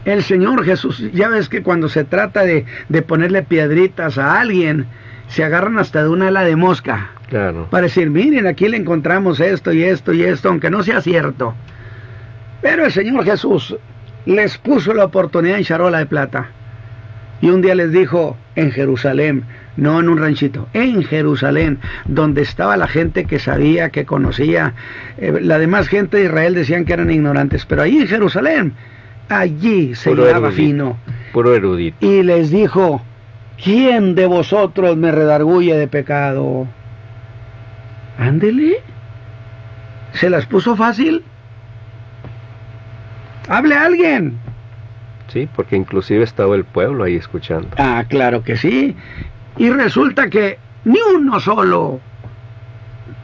el Señor Jesús, ya ves que cuando se trata de ponerle piedritas a alguien, se agarran hasta de una ala de mosca. Claro. Para decir, miren, aquí le encontramos esto y esto y esto, aunque no sea cierto. Pero el Señor Jesús les puso la oportunidad en charola de plata. Y un día les dijo, en Jerusalén, no en un ranchito, en Jerusalén, donde estaba la gente que sabía, que conocía, la demás gente de Israel decían que eran ignorantes, pero ahí en Jerusalén, allí se llevaba fino. Puro erudito. Y les dijo, ¿quién de vosotros me redarguye de pecado? Ándele, se las puso fácil. Hable a alguien. Sí, porque inclusive estaba el pueblo ahí escuchando. Ah, claro que sí. Y resulta que ni uno solo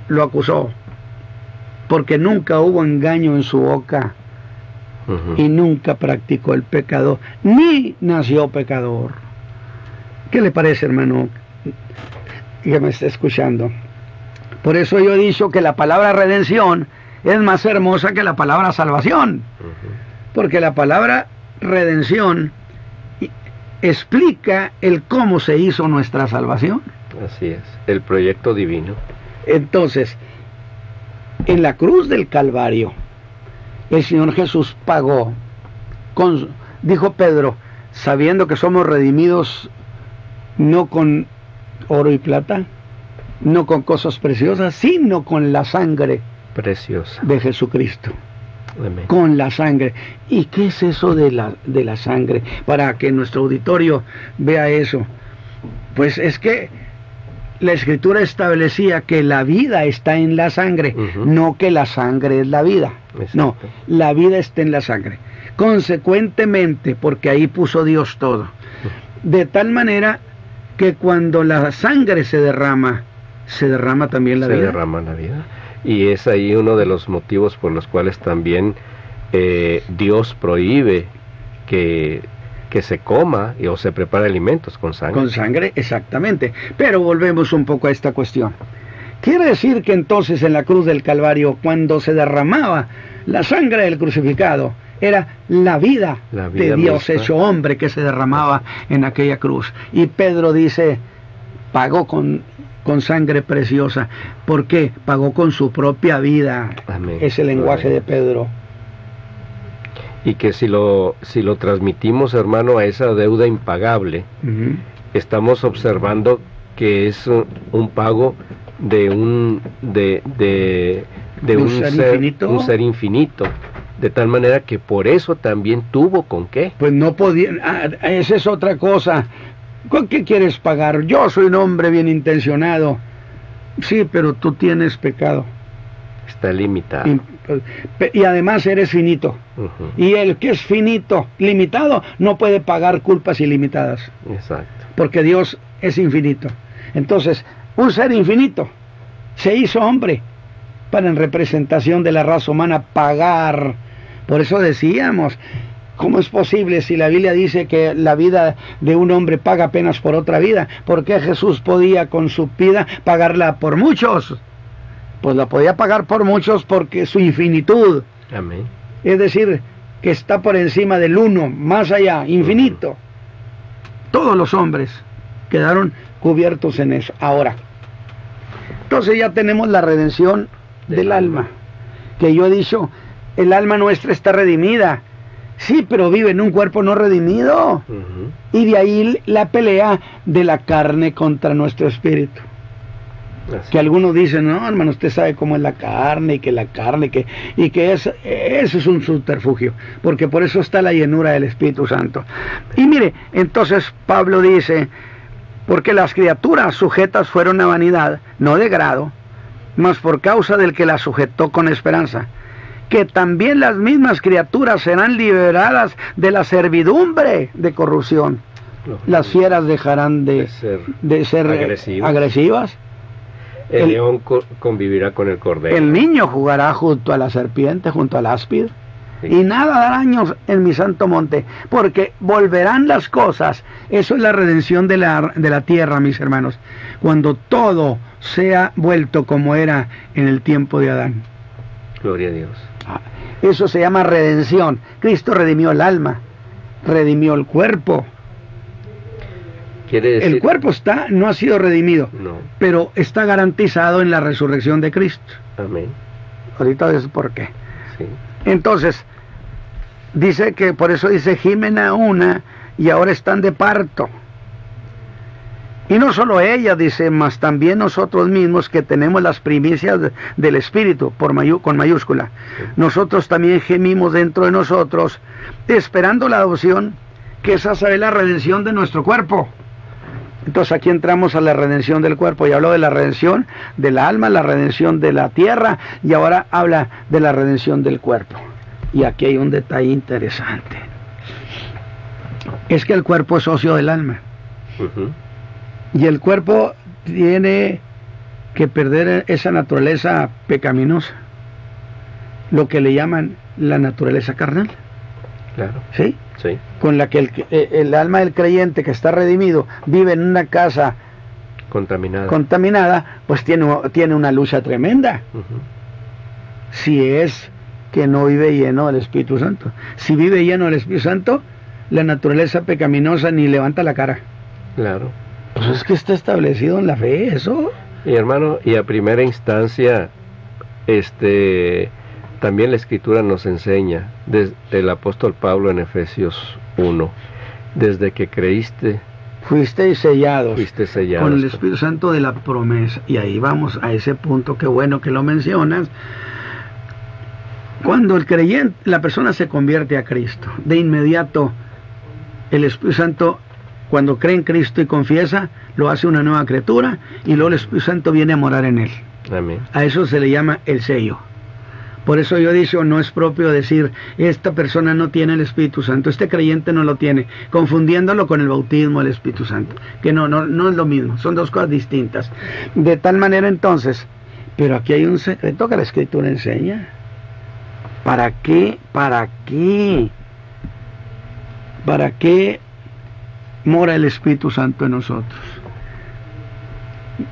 lo acusó, porque nunca hubo engaño en su boca. Y nunca practicó el pecado, ni nació pecador. ¿Qué le parece, hermano, que me está escuchando? Por eso yo he dicho que la palabra redención es más hermosa que la palabra salvación. Porque la palabra redención explica el cómo se hizo nuestra salvación. Así es, el proyecto divino. Entonces, en la cruz del Calvario, el Señor Jesús pagó, dijo Pedro, sabiendo que somos redimidos no con oro y plata, no con cosas preciosas, sino con la sangre preciosa de Jesucristo. Amén. Con la sangre. ¿Y qué es eso de la sangre? Para que nuestro auditorio vea eso. Pues es que la Escritura establecía que la vida está en la sangre, no que la sangre es la vida. Exacto. No, la vida está en la sangre. Consecuentemente, porque ahí puso Dios todo. De tal manera que cuando la sangre se derrama también la vida. Se derrama la vida. Y es ahí uno de los motivos por los cuales también Dios prohíbe que se coma o se prepare alimentos con sangre. Con sangre, exactamente. Pero volvemos un poco a esta cuestión. Quiere decir que entonces en la cruz del Calvario, cuando se derramaba la sangre del crucificado, era la vida de Dios misma, hecho hombre, que se derramaba en aquella cruz. Y Pedro dice, pagó con sangre preciosa. ¿Por qué? Pagó con su propia vida. Amén. Es el lenguaje de Pedro. Y que si lo transmitimos, hermano, a esa deuda impagable, estamos observando que es un pago de un ser infinito, de tal manera que por eso también tuvo con qué. Pues no podía, esa es otra cosa. ¿Con qué quieres pagar? Yo soy un hombre bien intencionado. Sí, pero tú tienes pecado. Está limitado. Y además eres finito. Y el que es finito, limitado, no puede pagar culpas ilimitadas. Exacto. Porque Dios es infinito. Entonces, un ser infinito se hizo hombre para, en representación de la raza humana, pagar. Por eso decíamos, ¿cómo es posible si la Biblia dice que la vida de un hombre paga apenas por otra vida? ¿Por qué Jesús podía con su vida pagarla por muchos? Pues la podía pagar por muchos porque su infinitud. Amén. Es decir, que está por encima del uno, más allá, infinito. Todos los hombres quedaron cubiertos en eso. Ahora, entonces ya tenemos la redención del alma. Que yo he dicho, el alma nuestra está redimida. Sí, pero vive en un cuerpo no redimido. Y de ahí la pelea de la carne contra nuestro espíritu. Así. Que algunos dicen, no, hermano, usted sabe cómo es la carne, y que eso es un subterfugio, porque por eso está la llenura del Espíritu Santo. Y mire, entonces Pablo dice, porque las criaturas sujetas fueron a vanidad, no de grado, mas por causa del que las sujetó con esperanza, que también las mismas criaturas serán liberadas de la servidumbre de corrupción. Las fieras dejarán de ser agresivas. El león convivirá con el cordero. El niño jugará junto a la serpiente, junto al áspid. Sí. Y nada dará daños en mi santo monte, porque volverán las cosas. Eso es la redención de la tierra, mis hermanos. Cuando todo sea vuelto como era en el tiempo de Adán. Gloria a Dios. Eso se llama redención. Cristo redimió el alma, redimió el cuerpo. Quiere decir... El cuerpo no ha sido redimido, no, pero está garantizado en la resurrección de Cristo. Amén. Ahorita ves por qué. Sí. Entonces, dice que por eso dice gimen a una y ahora están de parto. Y no solo ella, dice, mas también nosotros mismos que tenemos las primicias del Espíritu, con mayúscula. Sí. Nosotros también gemimos dentro de nosotros, esperando la adopción, que esa es la redención de nuestro cuerpo. Entonces aquí entramos a la redención del cuerpo. Y habló de la redención del alma, la redención de la tierra, y ahora habla de la redención del cuerpo. Y aquí hay un detalle interesante. Es que el cuerpo es socio del alma. Y el cuerpo tiene que perder esa naturaleza pecaminosa, lo que le llaman la naturaleza carnal. Claro. ¿Sí? Sí. Con la que el alma del creyente que está redimido vive en una casa contaminada, pues tiene una lucha tremenda. Si es que no vive lleno del Espíritu Santo. Si vive lleno del Espíritu Santo, la naturaleza pecaminosa ni levanta la cara. Claro. Pues es que está establecido en la fe eso. Y hermano, y a primera instancia, también la Escritura nos enseña, desde el apóstol Pablo en Efesios 1, desde que creíste, fuiste sellados con el Espíritu Santo de la promesa. Y ahí vamos a ese punto, qué bueno que lo mencionas. Cuando el creyente, la persona se convierte a Cristo, de inmediato el Espíritu Santo, cuando cree en Cristo y confiesa, lo hace una nueva criatura, y luego el Espíritu Santo viene a morar en él. Amén. A eso se le llama el sello. Por eso yo he dicho, no es propio decir, esta persona no tiene el Espíritu Santo, este creyente no lo tiene, confundiéndolo con el bautismo del Espíritu Santo, que no es lo mismo, son dos cosas distintas. De tal manera entonces, pero aquí hay un secreto que la Escritura enseña. ¿Para qué mora el Espíritu Santo en nosotros?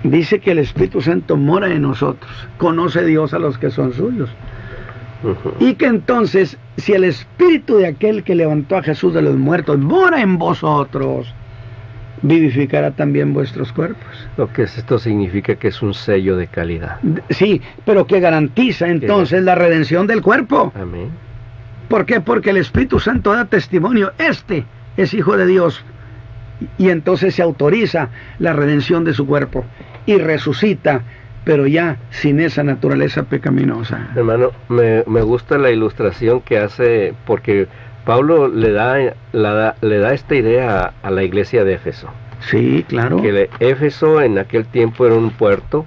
Dice que el Espíritu Santo mora en nosotros, conoce Dios a los que son suyos. Y que entonces, si el Espíritu de aquel que levantó a Jesús de los muertos mora en vosotros, vivificará también vuestros cuerpos. Lo que esto significa que es un sello de calidad. Sí, pero que garantiza entonces la redención del cuerpo. Amén. ¿Por qué? Porque el Espíritu Santo da testimonio, este es Hijo de Dios, y entonces se autoriza la redención de su cuerpo y resucita, pero ya sin esa naturaleza pecaminosa. Hermano, me gusta la ilustración que hace, porque Pablo le da esta idea a la iglesia de Éfeso. Sí, claro. Que Éfeso en aquel tiempo era un puerto,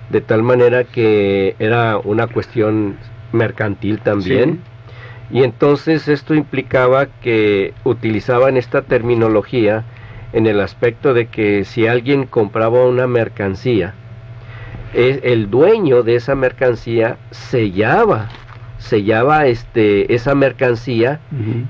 de tal manera que era una cuestión mercantil también. Sí. Y entonces esto implicaba que utilizaban esta terminología en el aspecto de que si alguien compraba una mercancía, el dueño de esa mercancía sellaba esa mercancía,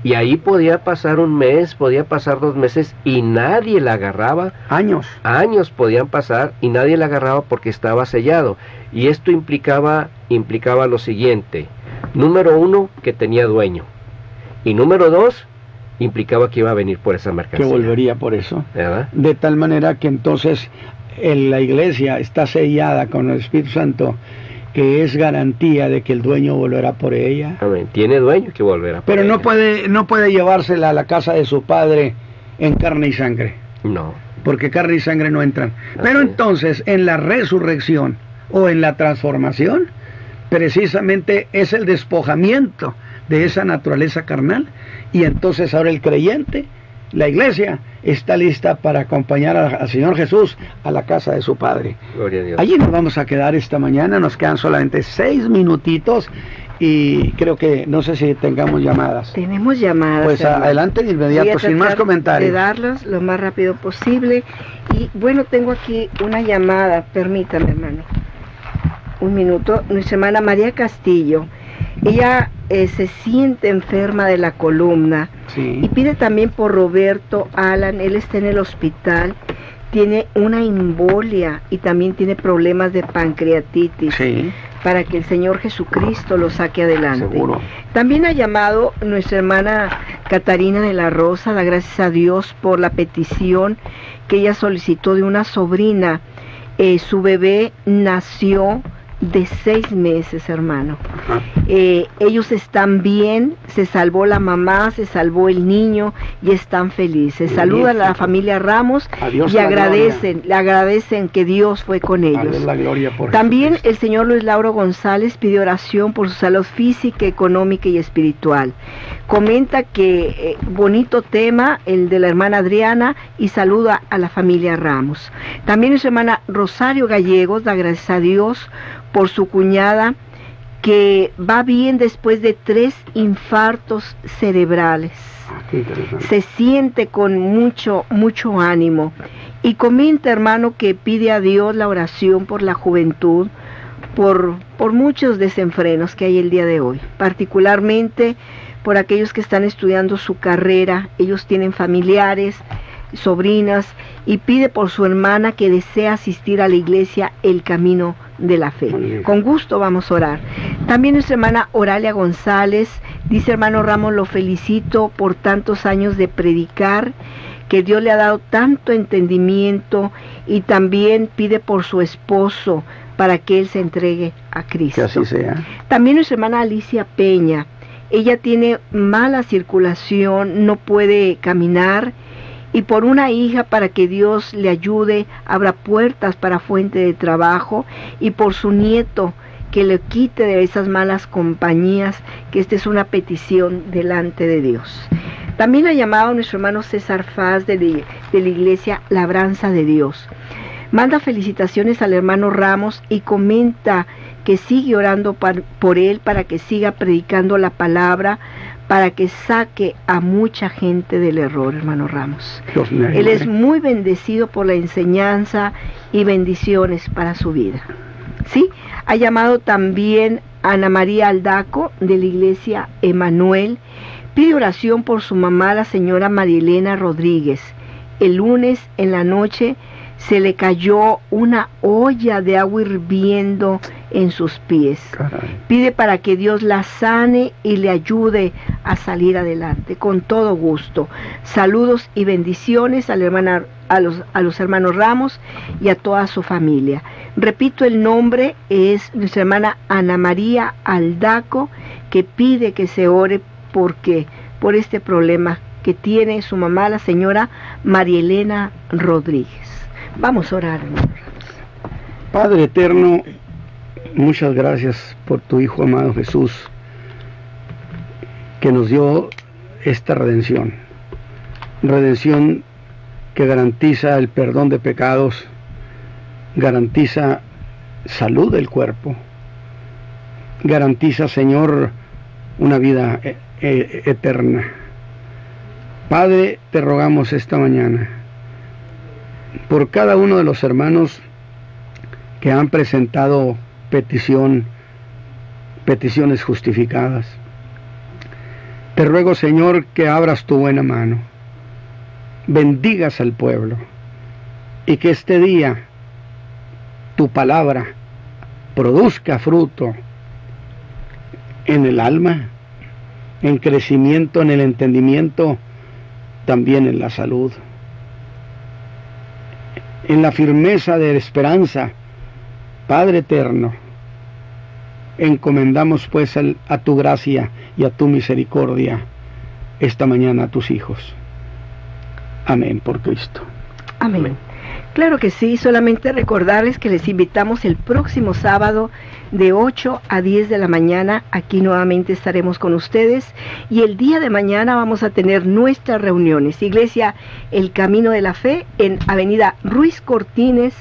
y ahí podía pasar un mes, podía pasar 2 meses y nadie la agarraba. Años podían pasar y nadie la agarraba porque estaba sellado. Y esto implicaba lo siguiente: número 1, que tenía dueño, y número 2, implicaba que iba a venir por esa mercancía. Que volvería por eso. ¿Verdad? De tal manera que entonces la iglesia está sellada con el Espíritu Santo, que es garantía de que el dueño volverá por ella. Amén. Tiene dueño que volverá por Pero ella. no puede llevársela a la casa de su padre en carne y sangre, No. porque carne y sangre no entran. Pero Así es. entonces, en la resurrección o en la transformación, precisamente es el despojamiento de esa naturaleza carnal, y entonces ahora el creyente, la iglesia, está lista para acompañar al Señor Jesús a la casa de su Padre. Gloria a Dios. Allí nos vamos a quedar esta mañana, nos quedan solamente 6 minutitos, y creo que no sé si tengamos llamadas. Tenemos llamadas. Pues hermano. adelante de inmediato, Voy a sin más tratar comentarios. de darlos lo más rápido posible. Y bueno, tengo aquí una llamada, permítame, hermano. Un minuto. Nuestra hermana María Castillo. Ella se siente enferma de la columna Sí. y pide también por Roberto Alan. Él está en el hospital, tiene una embolia y también tiene problemas de pancreatitis, Sí, para que el Señor Jesucristo lo saque adelante. seguro. También ha llamado nuestra hermana Catarina de la Rosa, da gracias a Dios por la petición que ella solicitó de una sobrina. Su bebé nació de 6 meses, hermano. Ajá. Ellos están bien, se salvó la mamá, se salvó el niño y están felices. Saludan a la familia Ramos A Dios y la le agradecen que Dios fue con A ellos. Dios la gloria por También Jesucristo. el señor Luis Lauro González pide oración por su salud física, económica y espiritual. Comenta que bonito tema el de la hermana Adriana, y saluda a la familia Ramos. También nuestra hermana Rosario Gallegos da gracias a Dios por su cuñada, que va bien después de 3 infartos cerebrales. Qué interesante. Se siente con mucho ánimo, y comenta, hermano, que pide a Dios la oración por la juventud, por muchos desenfrenos que hay el día de hoy, particularmente por aquellos que están estudiando su carrera. Ellos tienen familiares, sobrinas, y pide por su hermana que desea asistir a la iglesia El Camino de la Fe. Muy bien. Con gusto vamos a orar. También nuestra hermana Oralia González dice: hermano Ramos, lo felicito por tantos años de predicar, que Dios le ha dado tanto entendimiento, y también pide por su esposo para que él se entregue a Cristo. Que así sea. También nuestra hermana Alicia Peña, ella tiene mala circulación, no puede caminar, y por una hija, para que Dios le ayude, abra puertas para fuente de trabajo, y por su nieto, que le quite de esas malas compañías, que esta es una petición delante de Dios. También ha llamado a nuestro hermano César Faz de la iglesia Labranza de Dios. Manda felicitaciones al hermano Ramos y comenta que sigue orando por él, para que siga predicando la palabra, para que saque a mucha gente del error, hermano Ramos. Dios me Él es ayude. muy bendecido por la enseñanza, y bendiciones para su vida. Sí, ha llamado también a Ana María Aldaco de la iglesia Emanuel. Pide oración por su mamá, la señora Marielena Rodríguez. El lunes en la noche se le cayó una olla de agua hirviendo en sus pies. Caray. Pide para que Dios la sane y le ayude a salir adelante, con todo gusto. Saludos y bendiciones a los hermanos Ramos y a toda su familia. Repito, el nombre es nuestra hermana Ana María Aldaco, que pide que se ore por este problema que tiene su mamá, la señora Marielena Rodríguez. Vamos a orar, hermano Ramos. Padre eterno, muchas gracias por tu Hijo amado Jesús, que nos dio esta redención que garantiza el perdón de pecados, garantiza salud del cuerpo, garantiza, Señor, una vida eterna. Padre, te rogamos esta mañana por cada uno de los hermanos que han presentado peticiones justificadas. Te ruego, Señor, que abras tu buena mano, bendigas al pueblo, y que este día tu palabra produzca fruto en el alma, en crecimiento, en el entendimiento, también en la salud, en la firmeza de la esperanza. Padre eterno, Encomendamos pues a tu gracia y a tu misericordia esta mañana a tus hijos. Amén, por Cristo. Amén. Claro que sí, solamente recordarles que les invitamos el próximo sábado de 8 a 10 de la mañana. Aquí nuevamente estaremos con ustedes y el día de mañana vamos a tener nuestras reuniones. Iglesia El Camino de la Fe en Avenida Ruiz Cortines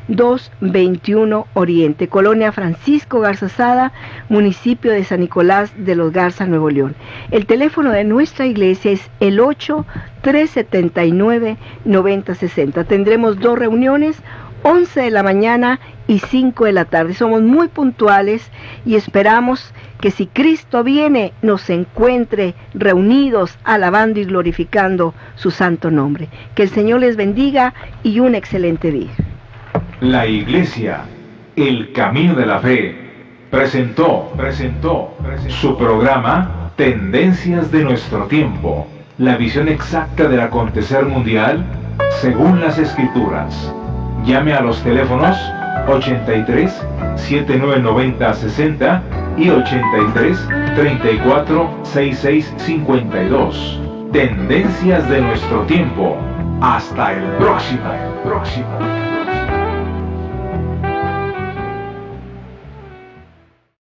221 Oriente, Colonia Francisco Garza Sada, municipio de San Nicolás de los Garza, Nuevo León. El teléfono de nuestra iglesia es el 8-379-9060. Tendremos 2 reuniones, 11 de la mañana y 5 de la tarde. Somos muy puntuales y esperamos que si Cristo viene nos encuentre reunidos alabando y glorificando su santo nombre. Que el Señor les bendiga y un excelente día. La Iglesia El Camino de la Fe presentó su programa Tendencias de nuestro tiempo, la visión exacta del acontecer mundial según las Escrituras. Llame a los teléfonos 83 7990 60 y 83 34 66 52. Tendencias de nuestro tiempo. Hasta el próximo.